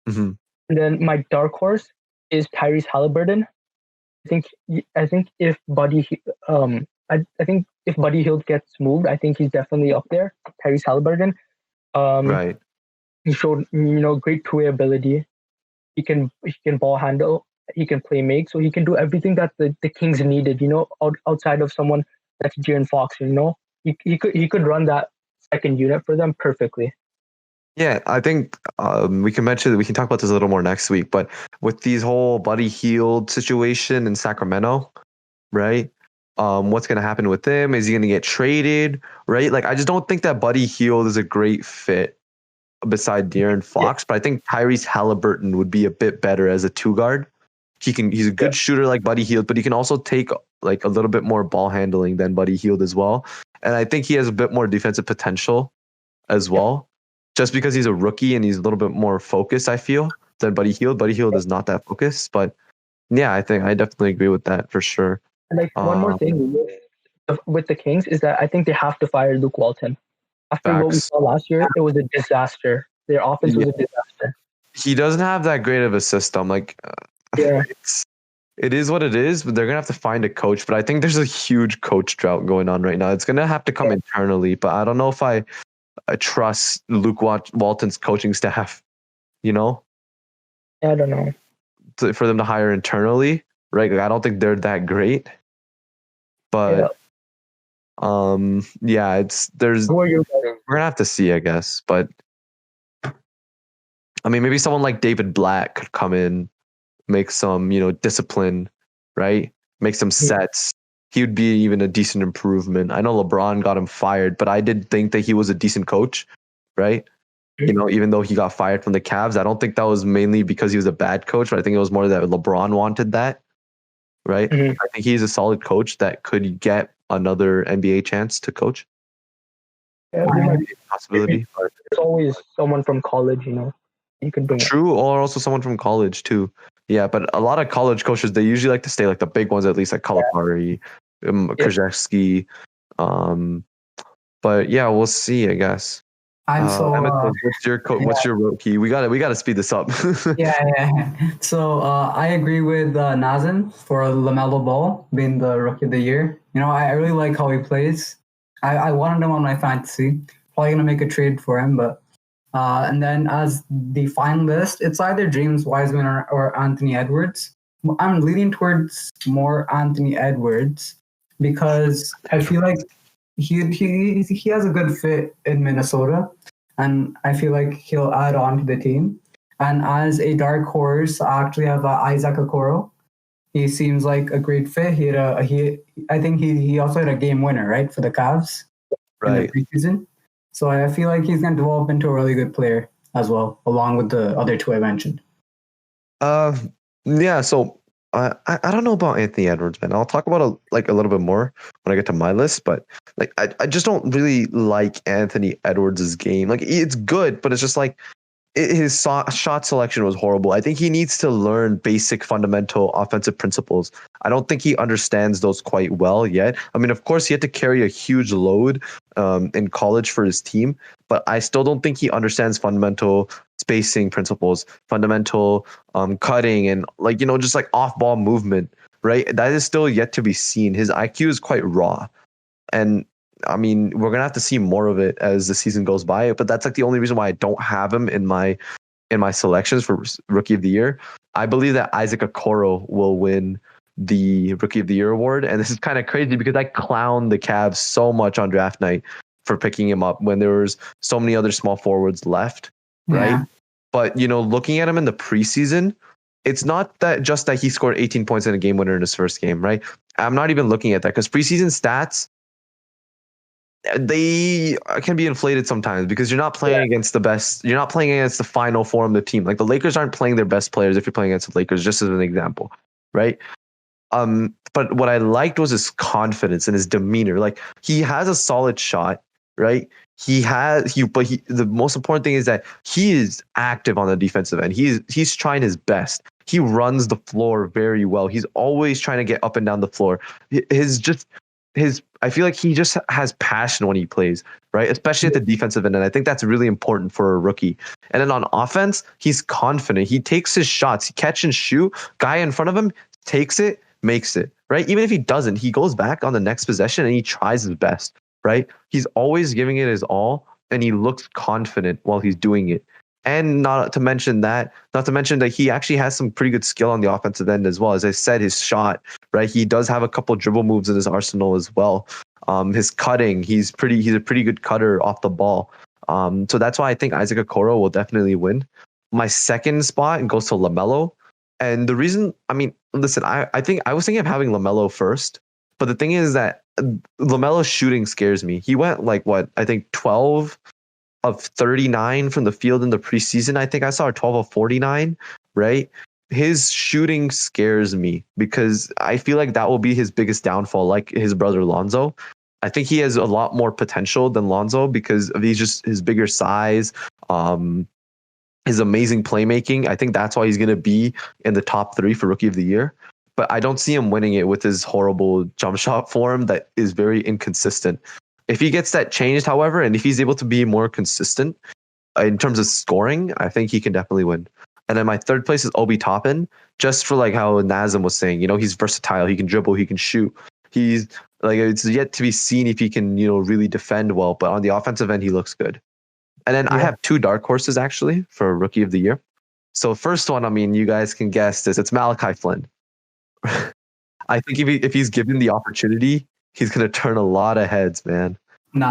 Mm-hmm. And then my dark horse is Tyrese Halliburton. I think if Buddy if Buddy Hield gets moved, I think he's definitely up there. Tyrese Halliburton. Right. He showed great two-way ability. He can ball handle. He can play make. So he can do everything that the Kings needed. Outside of someone that's De'Aaron Fox. He could run that second unit for them perfectly. Yeah, I think we can talk about this a little more next week. But with these whole Buddy Hield situation in Sacramento, right? What's going to happen with him? Is he going to get traded? Right? Like I just don't think that Buddy Hield is a great fit beside De'Aaron Fox, but I think Tyrese Halliburton would be a bit better as a 2-guard. He's a good shooter like Buddy Hield, but he can also take like a little bit more ball handling than Buddy Hield as well. And I think he has a bit more defensive potential as well, just because he's a rookie and he's a little bit more focused, I feel, than Buddy Hield. Buddy Hield is not that focused, but yeah, I think I definitely agree with that for sure. And like one more thing with the Kings is that I think they have to fire Luke Walton. After what we saw last year, it was a disaster. Their offense was a disaster. He doesn't have that great of a system. Like, it is what it is, but they're going to have to find a coach. But I think there's a huge coach drought going on right now. It's going to have to come internally, but I don't know if I trust Luke Walton's coaching staff, I don't know. For them to hire internally, right? Like, I don't think they're that great. But we're gonna have to see, I guess. But I mean, maybe someone like David Black could come in, make some, discipline, right? Make some sets. He would be even a decent improvement. I know LeBron got him fired, but I did think that he was a decent coach, right? Even though he got fired from the Cavs, I don't think that was mainly because he was a bad coach, but I think it was more that LeBron wanted that, right? Mm-hmm. I think he's a solid coach that could get another NBA chance to coach. There might be, Possibility. But there's always someone from college, you could bring up. true, or also someone from college too. Yeah, but a lot of college coaches, they usually like to stay like the big ones, at least like Kalapari, Krzyzewski. But yeah, we'll see, I guess. I'm so Emmett, what's your rookie? We gotta speed this up. yeah. So I agree with Nazem for LaMelo Ball being the rookie of the year. I really like how he plays. I wanted him on my fantasy. Probably gonna make a trade for him, but and then as the finalist, it's either James Wiseman or Anthony Edwards. I'm leaning towards more Anthony Edwards because I feel like he has a good fit in Minnesota, and I feel like he'll add on to the team. And as a dark horse, I actually have Isaac Okoro. He seems like a great fit. I think he also had a game winner, right, for the Cavs in the preseason. So I feel like he's going to develop into a really good player as well, along with the other two I mentioned. Yeah. So I don't know about Anthony Edwards, man. I'll talk about a little bit more when I get to my list, but like I just don't really like Anthony Edwards' game. Like it's good, but it's just like his shot selection was horrible. I think he needs to learn basic fundamental offensive principles. I don't think he understands those quite well yet. I mean, of course, he had to carry a huge load in college for his team, but I still don't think he understands fundamental spacing principles, fundamental cutting, and just like off-ball movement, right? That is still yet to be seen. His IQ is quite raw. And I mean, we're gonna have to see more of it as the season goes by. But that's like the only reason why I don't have him in my selections for Rookie of the Year. I believe that Isaac Okoro will win the Rookie of the Year award, and this is kind of crazy because I clowned the Cavs so much on draft night for picking him up when there was so many other small forwards left, right? Yeah. But looking at him in the preseason, it's not that just that he scored 18 points in a game winner in his first game, right? I'm not even looking at that because preseason stats, they can be inflated sometimes because you're not playing against the best. You're not playing against the final form of the team. Like the Lakers aren't playing their best players if you're playing against the Lakers, just as an example, right? But what I liked was his confidence and his demeanor. Like he has a solid shot, right? The most important thing is that he is active on the defensive end. He's trying his best. He runs the floor very well. He's always trying to get up and down the floor. I feel like he just has passion when he plays, right? Especially at the defensive end. And I think that's really important for a rookie. And then on offense, he's confident. He takes his shots. He catch and shoot. Guy in front of him takes it, makes it, right? Even if he doesn't, he goes back on the next possession and he tries his best, right? He's always giving it his all and he looks confident while he's doing it. And not to mention that he actually has some pretty good skill on the offensive end as well. As I said, his shot, right? He does have a couple dribble moves in his arsenal as well. His cutting, he's a pretty good cutter off the ball. So that's why I think Isaac Okoro will definitely win. My second spot goes to LaMelo. And the reason, I mean, listen, I think I was thinking of having LaMelo first, but the thing is that LaMelo's shooting scares me. He went 12 of 39 from the field in the preseason. I think I saw 12 of 49, right? His shooting scares me because I feel like that will be his biggest downfall, like his brother Lonzo. I think he has a lot more potential than Lonzo because of his bigger size, his amazing playmaking. I think that's why he's going to be in the top 3 for Rookie of the Year. But I don't see him winning it with his horrible jump shot form that is very inconsistent. If he gets that changed, however, and if he's able to be more consistent in terms of scoring, I think he can definitely win. And then my third place is Obi Toppin, just for how Nazem was saying, he's versatile. He can dribble, he can shoot. He's it's yet to be seen if he can, really defend well, but on the offensive end, he looks good. And then I have 2 dark horses actually for Rookie of the Year. So first one, I mean, you guys can guess this. It's Malachi Flynn. I think if he's given the opportunity, he's going to turn a lot of heads, man. He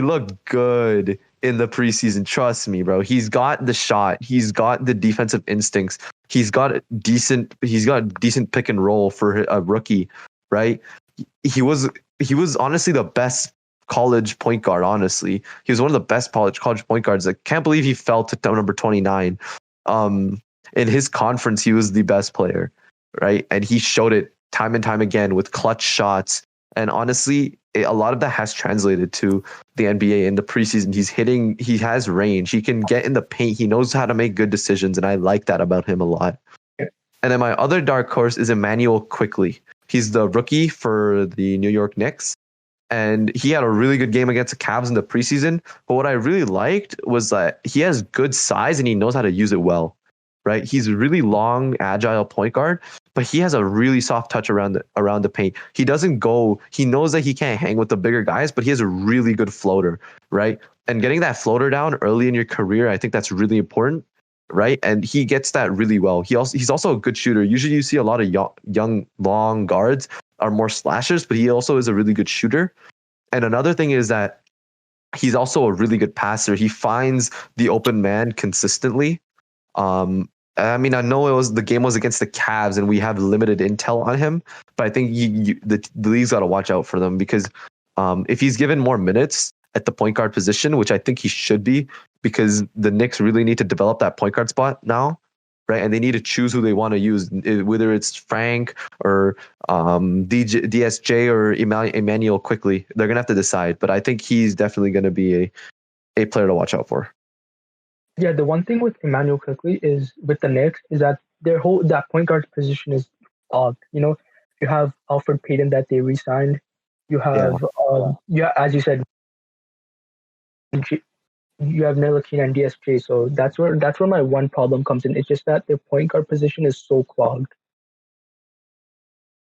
looked good in the preseason. Trust me, bro. He's got the shot. He's got the defensive instincts. He's got decent pick and roll for a rookie, right? He was honestly the best college point guard, honestly. He was one of the best college point guards. I can't believe he fell to number 29. In his conference, he was the best player, right? And he showed it time and time again with clutch shots. And honestly, a lot of that has translated to the NBA in the preseason. He has range. He can get in the paint. He knows how to make good decisions, and I like that about him a lot. And then my other dark horse is Emmanuel Quickley. He's the rookie for the New York Knicks. And he had a really good game against the Cavs in the preseason. But what I really liked was that he has good size and he knows how to use it well, right? He's a really long, agile point guard, but he has a really soft touch around the paint. He doesn't go. He knows that he can't hang with the bigger guys, but he has a really good floater, right? And getting that floater down early in your career, I think that's really important, right? And he gets that really well. He's also a good shooter. Usually, you see a lot of young long guards are more slashers, but he also is a really good shooter. And another thing is that he's also a really good passer. He finds the open man consistently. I mean, I know the game was against the Cavs and we have limited intel on him, but I think the league's got to watch out for them because if he's given more minutes at the point guard position, which I think he should be, because the Knicks really need to develop that point guard spot now, right? And they need to choose who they want to use, whether it's Frank or DSJ or Emmanuel Quickley. They're going to have to decide, but I think he's definitely going to be a player to watch out for. Yeah, the one thing with Emmanuel Quickley is with the Knicks is that that point guard position is odd. You know, you have Alfred Payton that they re-signed. You have, as you said, you have Ntilikina and DSJ. So that's where my one problem comes in. It's just that their point guard position is so clogged.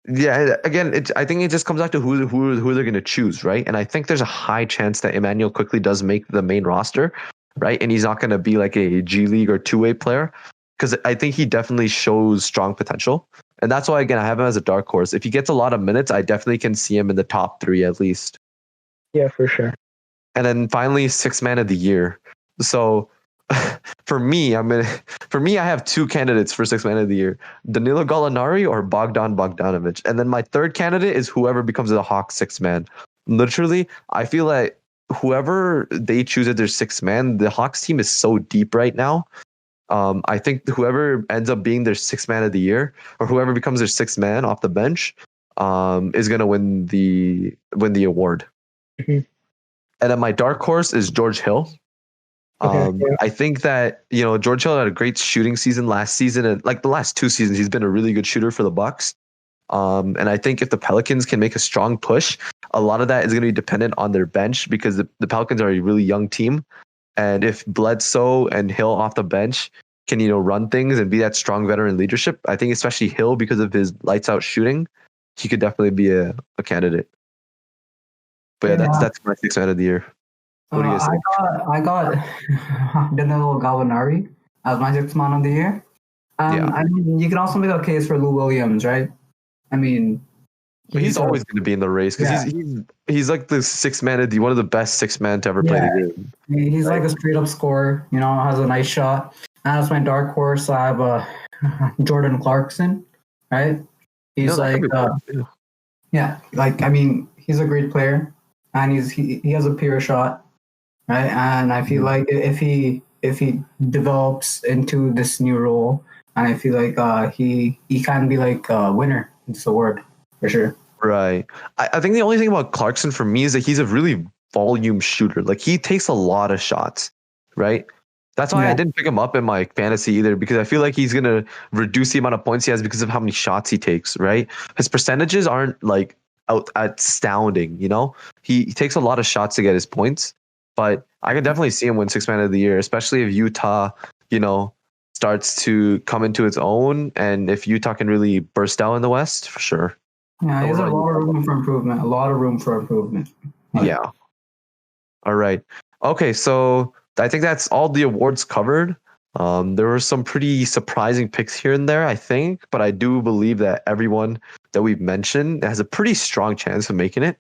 Yeah, again, I think it just comes back to who they're going to choose, right? And I think there's a high chance that Emmanuel Quickley does make the main roster, right? And he's not going to be like a G League or two-way player because I think he definitely shows strong potential. And that's why, again, I have him as a dark horse. If he gets a lot of minutes, I definitely can see him in the top 3 at least. Yeah, for sure. And then finally, sixth man of the year. So for me, I have 2 candidates for sixth man of the year: Danilo Gallinari or Bogdan Bogdanovic. And then my third candidate is whoever becomes the Hawks sixth man. Literally, I feel like whoever they choose as their sixth man, the Hawks team is so deep right now. I think whoever ends up being their sixth man of the year, or whoever becomes their sixth man off the bench, is gonna win the award. Mm-hmm. And then my dark horse is George Hill. I think that George Hill had a great shooting season last season, and like the last 2 seasons, he's been a really good shooter for the Bucks. And I think if the Pelicans can make a strong push, a lot of that is going to be dependent on their bench because the Pelicans are a really young team. And if Bledsoe and Hill off the bench can, run things and be that strong veteran leadership, I think especially Hill, because of his lights out shooting, he could definitely be a candidate. But yeah, that's my sixth man of the year. What do you guys think? I got Danilo Gallinari as my sixth man of the year. I mean, you can also make a case for Lou Williams, right? I mean, he's always going to be in the race because he's like the sixth man of one of the best sixth men to ever play the game. He's like a straight up scorer, has a nice shot. And as my dark horse, I have Jordan Clarkson, right? He's I mean, he's a great player and he has a pure shot, right? And I feel like if he develops into this new role, and I feel like he can be like a winner. It's the word for sure. Right. I think the only thing about Clarkson for me is that he's a really volume shooter. Like he takes a lot of shots, right? That's why I didn't pick him up in my fantasy either, because I feel like he's going to reduce the amount of points he has because of how many shots he takes, right? His percentages aren't like astounding, He takes a lot of shots to get his points, but I could definitely see him win sixth man of the year, especially if Utah, starts to come into its own, and if Utah can really burst out in the West, for sure. Yeah, there's a lot of room for improvement. Yeah. All right. Okay, so I think that's all the awards covered. There were some pretty surprising picks here and there, I think, but I do believe that everyone that we've mentioned has a pretty strong chance of making it.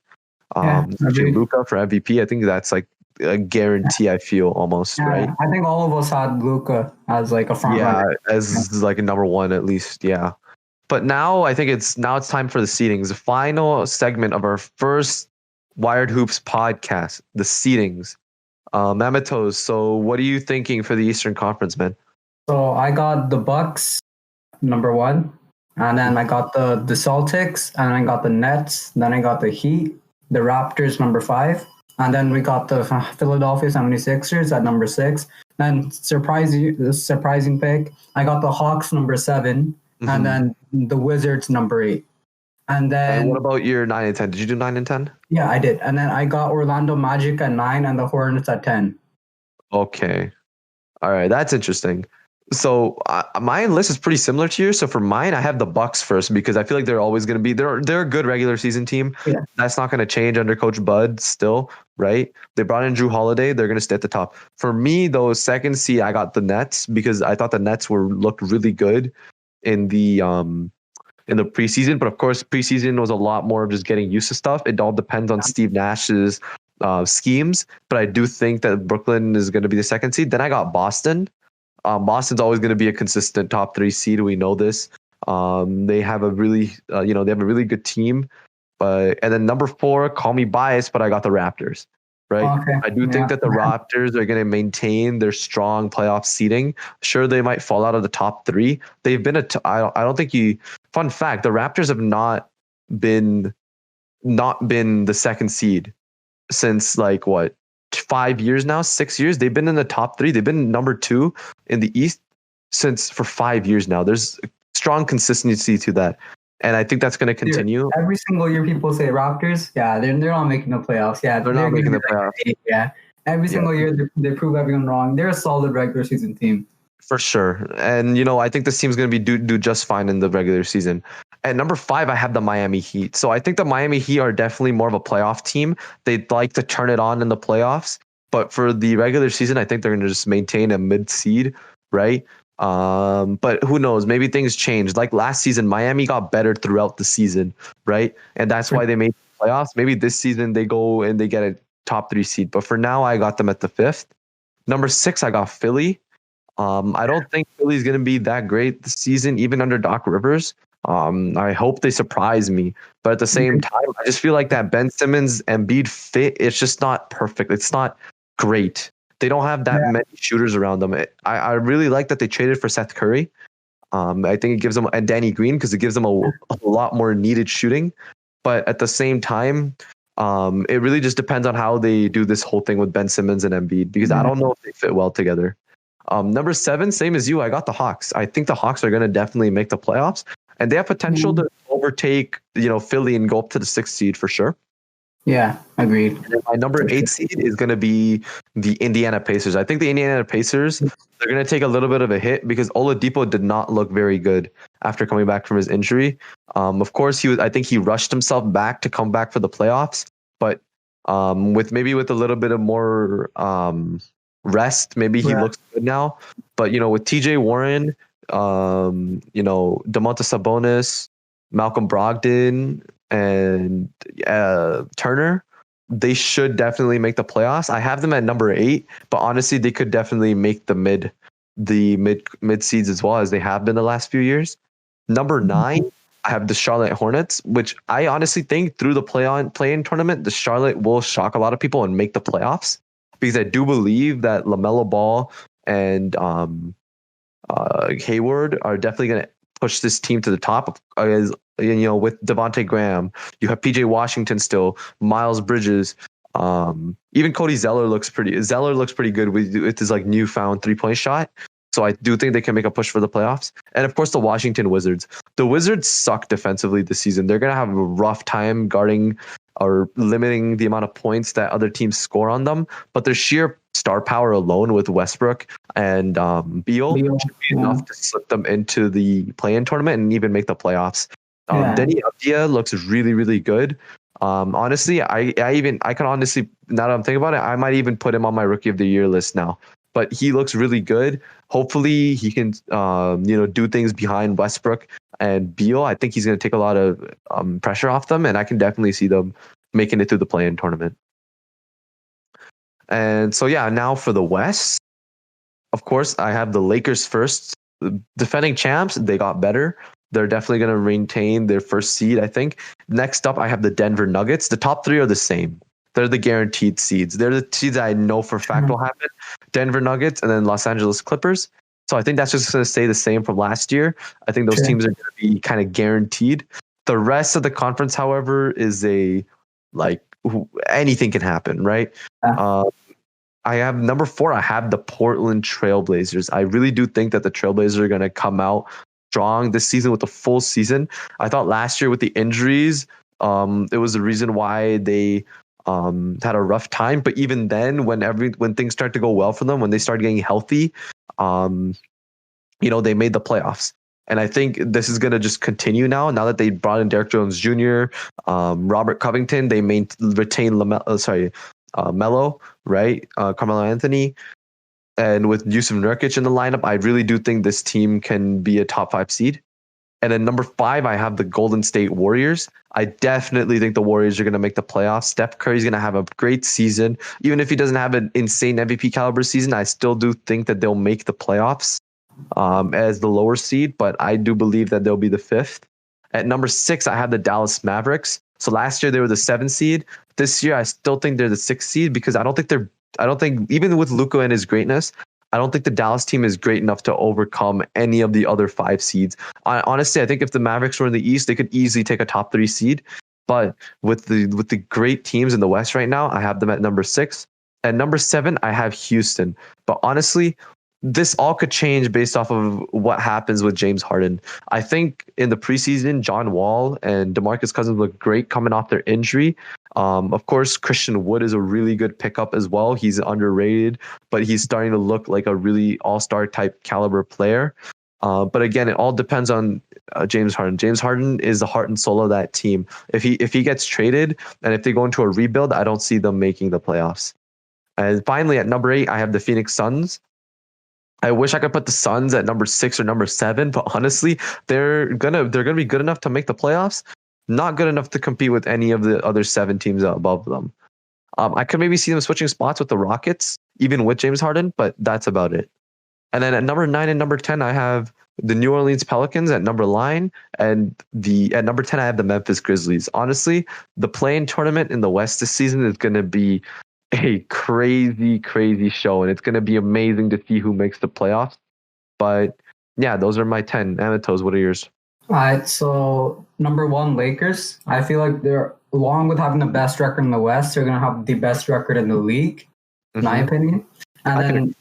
Especially Luka for MVP, I think that's like a guarantee. I feel almost right. I think all of us had Luka as like a front runner. As like a number one at least. Yeah, but now I think it's time for the seedings, the final segment of our first Wired Hoops podcast, the seedings. Mamatos, so what are you thinking for the Eastern Conference, man? So I got the Bucks number 1, and then I got the Celtics, and I got the Nets, then I got the Heat, the Raptors number 5, and then we got the Philadelphia 76ers at number 6. Then surprising pick, I got the Hawks number 7, Mhm. and then the Wizards number 8. And then And what about your 9 and 10? Did you do 9 and 10? yeah, I did. And then I got Orlando Magic at 9 and the Hornets at 10. Okay. All right, that's interesting. So my list is pretty similar to yours. So for mine, I have the Bucks first because I feel like they're always going to be they're a good regular season team. Yeah. That's not going to change under Coach Bud still, right? They brought in Drew Holiday. They're going to stay at the top. For me, though, second seed, I got the Nets because I thought the Nets looked really good in the preseason. But of course, preseason was a lot more of just getting used to stuff. It all depends on Steve Nash's schemes. But I do think that Brooklyn is going to be the second seed. Then I got Boston. Boston's always going to be a consistent top 3 seed. We know this. They have a really, they have a really good team. And then number 4, call me biased, but I got the Raptors. Right. Okay. I do think that the Raptors are going to maintain their strong playoff seeding. Sure, they might fall out of the top 3. They've been I don't think you. Fun fact: the Raptors have not been the second seed since like what 5 years now, 6 years. They've been in the top 3. They've been number 2 in the East for 5 years now. There's strong consistency to that. And I think that's going to continue. Every single year, people say Raptors. Yeah, they're not making the playoffs. Yeah, they're not making the playoffs. Yeah, every single year they prove everyone wrong. They're a solid regular season team for sure. And I think this team's going to do just fine in the regular season. At number 5, I have the Miami Heat. So I think the Miami Heat are definitely more of a playoff team. They'd like to turn it on in the playoffs, but for the regular season, I think they're going to just maintain a mid seed, right? But who knows? Maybe things change. Like last season, Miami got better throughout the season, right? And that's why they made the playoffs. Maybe this season they go and they get a top 3 seed. But for now, I got them at the 5th. Number 6, I got Philly. I don't think Philly's going to be that great this season, even under Doc Rivers. I hope they surprise me. But at the same time, I just feel like that Ben Simmons and Embiid fit, it's just not perfect. It's not great. They don't have that many shooters around them. I really like that they traded for Seth Curry. I think it gives them, and Danny Green, because it gives them a lot more needed shooting. But at the same time, it really just depends on how they do this whole thing with Ben Simmons and Embiid, because I don't know if they fit well together. Number 7, same as you, I got the Hawks. I think the Hawks are going to definitely make the playoffs, and they have potential to overtake, Philly and go up to the 6th seed for sure. Yeah, agreed. And my number 8 seed is going to be the Indiana Pacers. I think the Indiana Pacers, they're going to take a little bit of a hit because Oladipo did not look very good after coming back from his injury. Of course, I think he rushed himself back to come back for the playoffs, but with a little bit of more rest, maybe he looks good now. But with TJ Warren, Domantas Sabonis, Malcolm Brogdon, and Turner, they should definitely make the playoffs. I have them at number 8, but honestly, they could definitely make the mid seeds as well, as they have been the last few years. Number 9, I have the Charlotte Hornets, which I honestly think through the play-in tournament, the Charlotte will shock a lot of people and make the playoffs, because I do believe that LaMelo Ball and Hayward are definitely going to push this team to the top. With Devontae Graham, you have PJ Washington still, Miles Bridges, even Cody Zeller looks pretty good with his like newfound 3-point shot. So I do think they can make a push for the playoffs. And of course, the Washington Wizards. The Wizards suck defensively this season. They're going to have a rough time guarding or limiting the amount of points that other teams score on them. But their sheer star power alone with Westbrook and Beal should be enough to slip them into the play-in tournament and even make the playoffs. Denny Avdia looks really, really good. Honestly, I can honestly, now that I'm thinking about it, I might even put him on my Rookie of the Year list now. But he looks really good. Hopefully he can, do things behind Westbrook and Beal. I think he's going to take a lot of pressure off them, and I can definitely see them making it through the play-in tournament. And so, now for the West, of course, I have the Lakers first. Defending champs, they got better. They're definitely going to maintain their first seed, I think. Next up, I have the Denver Nuggets. The top 3 are the same. They're the guaranteed seeds. They're the seeds I know for a fact will happen. Denver Nuggets and then Los Angeles Clippers. So I think that's just going to stay the same from last year. I think those teams are going to be kind of guaranteed. The rest of the conference, however, is a anything can happen, right? Yeah. I have number 4. I have the Portland Trailblazers. I really do think that the Trailblazers are going to come out strong this season with the full season. I thought last year with the injuries, it was the reason why they had a rough time. But even then, when things start to go well for them, when they start getting healthy, they made the playoffs. And I think this is going to just continue now. Now that they brought in Derrick Jones Jr., Robert Covington, they retain Melo, right? Carmelo Anthony. And with Yusuf Nurkic in the lineup, I really do think this team can be a top 5 seed. And then number 5, I have the Golden State Warriors. I definitely think the Warriors are going to make the playoffs. Steph Curry's going to have a great season. Even if he doesn't have an insane MVP caliber season, I still do think that they'll make the playoffs as the lower seed, but I do believe that they'll be the 5th. At number 6, I have the Dallas Mavericks. So last year they were the 7th seed. This year I still think they're the 6th seed because I don't think even with Luka and his greatness, I don't think the Dallas team is great enough to overcome any of the other 5 seeds. Honestly, I think if the Mavericks were in the East, they could easily take a top 3 seed. But with the great teams in the West right now, I have them at number 6. At number 7, I have Houston. But honestly, this all could change based off of what happens with James Harden. I think in the preseason, John Wall and DeMarcus Cousins look great coming off their injury. Of course, Christian Wood is a really good pickup as well. He's underrated, but he's starting to look like a really all-star type caliber player. But again, it all depends on James Harden. James Harden is the heart and soul of that team. If he gets traded and if they go into a rebuild, I don't see them making the playoffs. And finally, at number 8, I have the Phoenix Suns. I wish I could put the Suns at number 6 or number 7, but honestly, they're gonna be good enough to make the playoffs. Not good enough to compete with any of the other 7 teams above them. I could maybe see them switching spots with the Rockets, even with James Harden, but that's about it. And then at number 9 and number 10, I have the New Orleans Pelicans at number 9, and at number 10, I have the Memphis Grizzlies. Honestly, the play-in tournament in the West this season is going to be a crazy, crazy show, and it's going to be amazing to see who makes the playoffs. But yeah, those are my 10. Amatos, what are yours? All right, so number 1, Lakers. I feel like they're, along with having the best record in the West, they're going to have the best record in the league, in my opinion. And then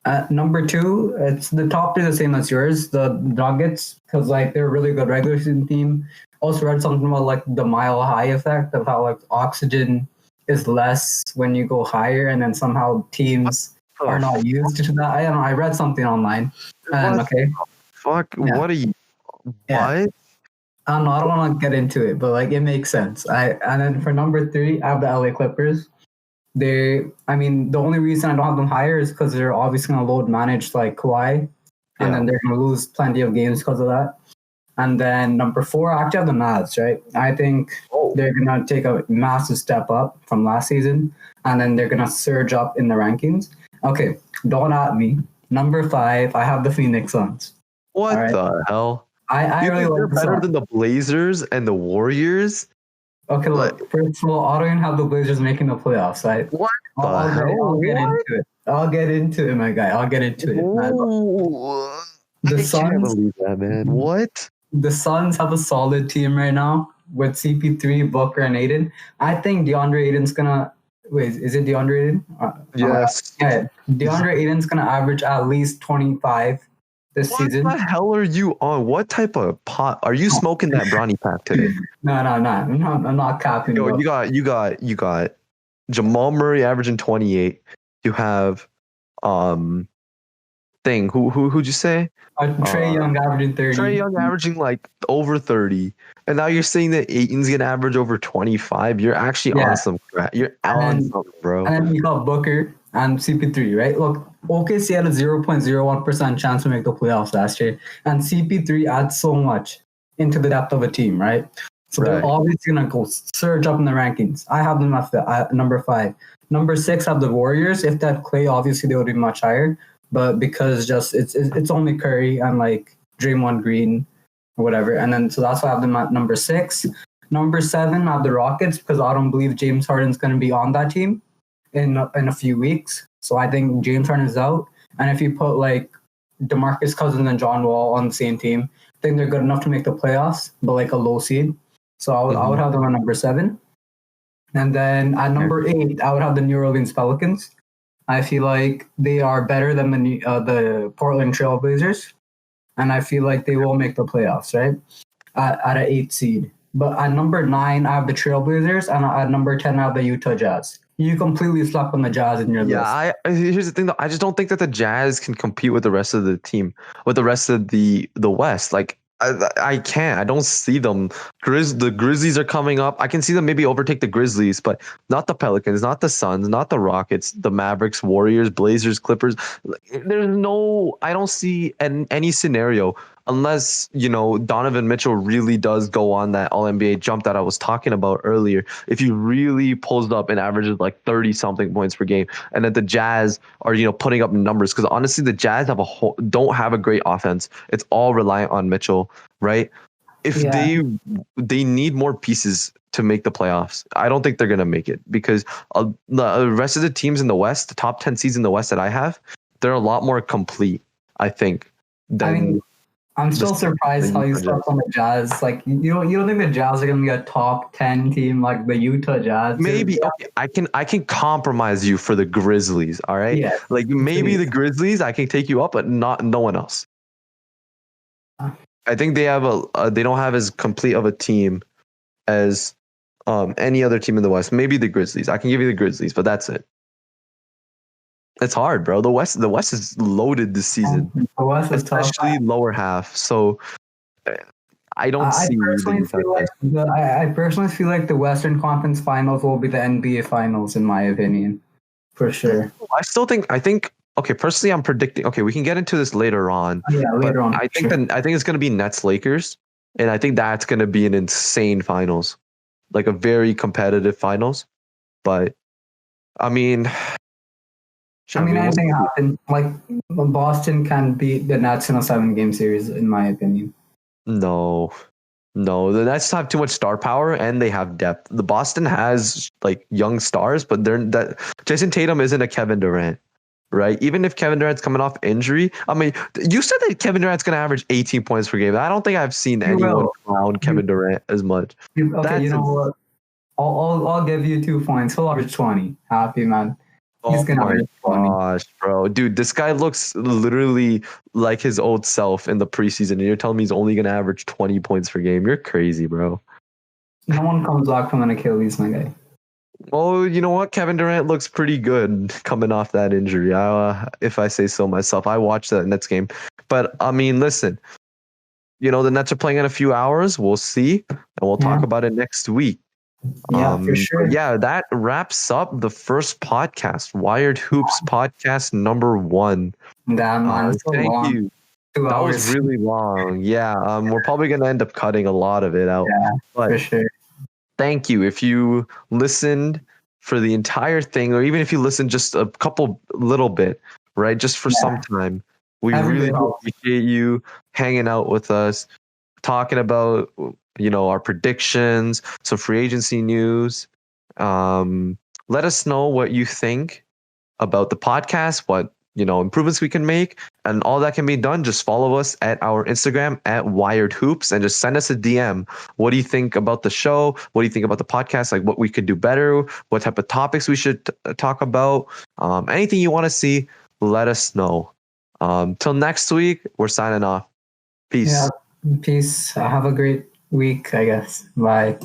at number 2, it's the top 3 the same as yours, the Nuggets, because like they're a really good regular season team. Also read something about like the mile high effect of how like oxygen is less when you go higher, and then somehow teams are not used to that. I don't know. I read something online. And okay. Fuck, yeah. What are you? Yeah. What? I don't want to get into it, but like it makes sense. And then for number 3, I have the LA Clippers. The only reason I don't have them higher is because they're obviously going to load manage like Kawhi, and then they're going to lose plenty of games because of that. And then number 4, I actually have the Mavs, right? I think they're going to take a massive step up from last season, and then they're going to surge up in the rankings. Okay, don't at me. Number 5, I have the Phoenix Suns. What the hell? I really like they're better than the Blazers and the Warriors? Okay, look. First of all, I don't even have the Blazers making the playoffs. Right? What I'll get into it. I'll get into it, my guy. I'll get into it. The Suns, can't believe that, man. What? The Suns have a solid team right now with CP3, Booker, and Aiden. I think DeAndre Aiden's gonna. Wait, is it DeAndre Aiden? Yes. Yeah, DeAndre Aiden's gonna average at least 25 this season. What the hell are you on? What type of pot are you smoking that brownie pack today? No. I'm not capping. Yo, you got Jamal Murray averaging 28. You have who'd you say? Trae Young averaging 30. Trae Young averaging like over 30. And now you're saying that Aiton's gonna average over 25. You're actually on some crap. You're on something, bro. And then you got Booker and CP3, right? Look, OKC had a 0.01% chance to make the playoffs last year, and CP3 adds so much into the depth of a team, right? So they're obviously gonna go surge up in the rankings. I have them at number 5. Number 6 have the Warriors. If that Clay, obviously they would be much higher, but because just it's only Curry and like Draymond Green or whatever, and then so that's why I have them at number 6. Number 7, I have the Rockets because I don't believe James Harden's gonna be on that team in a few weeks. So I think James Harden is out. And if you put like DeMarcus Cousins and John Wall on the same team, I think they're good enough to make the playoffs, but like a low seed. So I would have them at number 7. And then at number 8, I would have the New Orleans Pelicans. I feel like they are better than the Portland Trailblazers, and I feel like they will make the playoffs, right? At an 8 seed. But at number 9, I have the Trailblazers, and at number 10, I have the Utah Jazz. You completely slept on the Jazz in your list. Here's the thing though. I just don't think that the Jazz can compete with the rest of the team, with the rest of the West. Like I can't. I don't see them. The Grizzlies are coming up. I can see them maybe overtake the Grizzlies, but not the Pelicans, not the Suns, not the Rockets, the Mavericks, Warriors, Blazers, Clippers. There's no. I don't see any scenario unless, Donovan Mitchell really does go on that All-NBA jump that I was talking about earlier. If he really pulls up and averages like 30-something points per game, and that the Jazz are, putting up numbers, because honestly, the Jazz don't have a great offense. It's all reliant on Mitchell, right? If they need more pieces to make the playoffs, I don't think they're going to make it, because the rest of the teams in the West, the top 10 seeds in the West that I have, they're a lot more complete, I think, than... I'm still surprised how you slept on the Jazz. Like, you don't think the Jazz are gonna be a top 10 team like the Utah Jazz? Maybe. Okay, I can compromise you for the Grizzlies. All right. Yeah. Like maybe the Grizzlies, I can take you up, but no one else. I think they have they don't have as complete of a team as any other team in the West. Maybe the Grizzlies. I can give you the Grizzlies, but that's it. It's hard, bro. The West is loaded this season. The West is especially lower half. So I don't see. I personally feel like the Western Conference Finals will be the NBA Finals, in my opinion, for sure. I think. Okay, personally, I'm predicting. Okay, we can get into this later on. Yeah, later on. I think it's going to be Nets Lakers, and I think that's going to be an insane finals, like a very competitive finals. But I mean. Anything happen. Like Boston can beat the Nets in a 7-game series, in my opinion. No, the Nets have too much star power and they have depth. The Boston has like young stars, but Jason Tatum isn't a Kevin Durant, right? Even if Kevin Durant's coming off injury, you said that Kevin Durant's going to average 18 points per game. I don't think I've seen anyone clown Kevin Durant as much. You know what? I'll give you 2 points. He'll average 20. Happy, man. Oh my gosh, bro. Dude, this guy looks literally like his old self in the preseason, and you're telling me he's only going to average 20 points per game. You're crazy, bro. No one comes back from an Achilles, my guy. Well, you know what? Kevin Durant looks pretty good coming off that injury. If I say so myself. I watched that Nets game. But, listen. The Nets are playing in a few hours. We'll see, and we'll talk about it next week. Yeah, for sure. Yeah, that wraps up the first podcast, Wired Hoops podcast number 1. Damn, man, thank you. 2 hours. Was really long. Yeah, we're probably gonna end up cutting a lot of it out. Yeah, but for sure. Thank you if you listened for the entire thing, or even if you listened just a couple little bit, right? Just for some time. We really appreciate you hanging out with us, talking about our predictions, some free agency news. Let us know what you think about the podcast, what improvements we can make, and all that can be done. Just follow us at our Instagram at Wired Hoops and just send us a DM. What do you think about the show? What do you think about the podcast? Like what we could do better? What type of topics we should talk about? Anything you want to see, let us know. Till next week, we're signing off. Peace. Yeah, peace. Have a great week, I guess. Bye.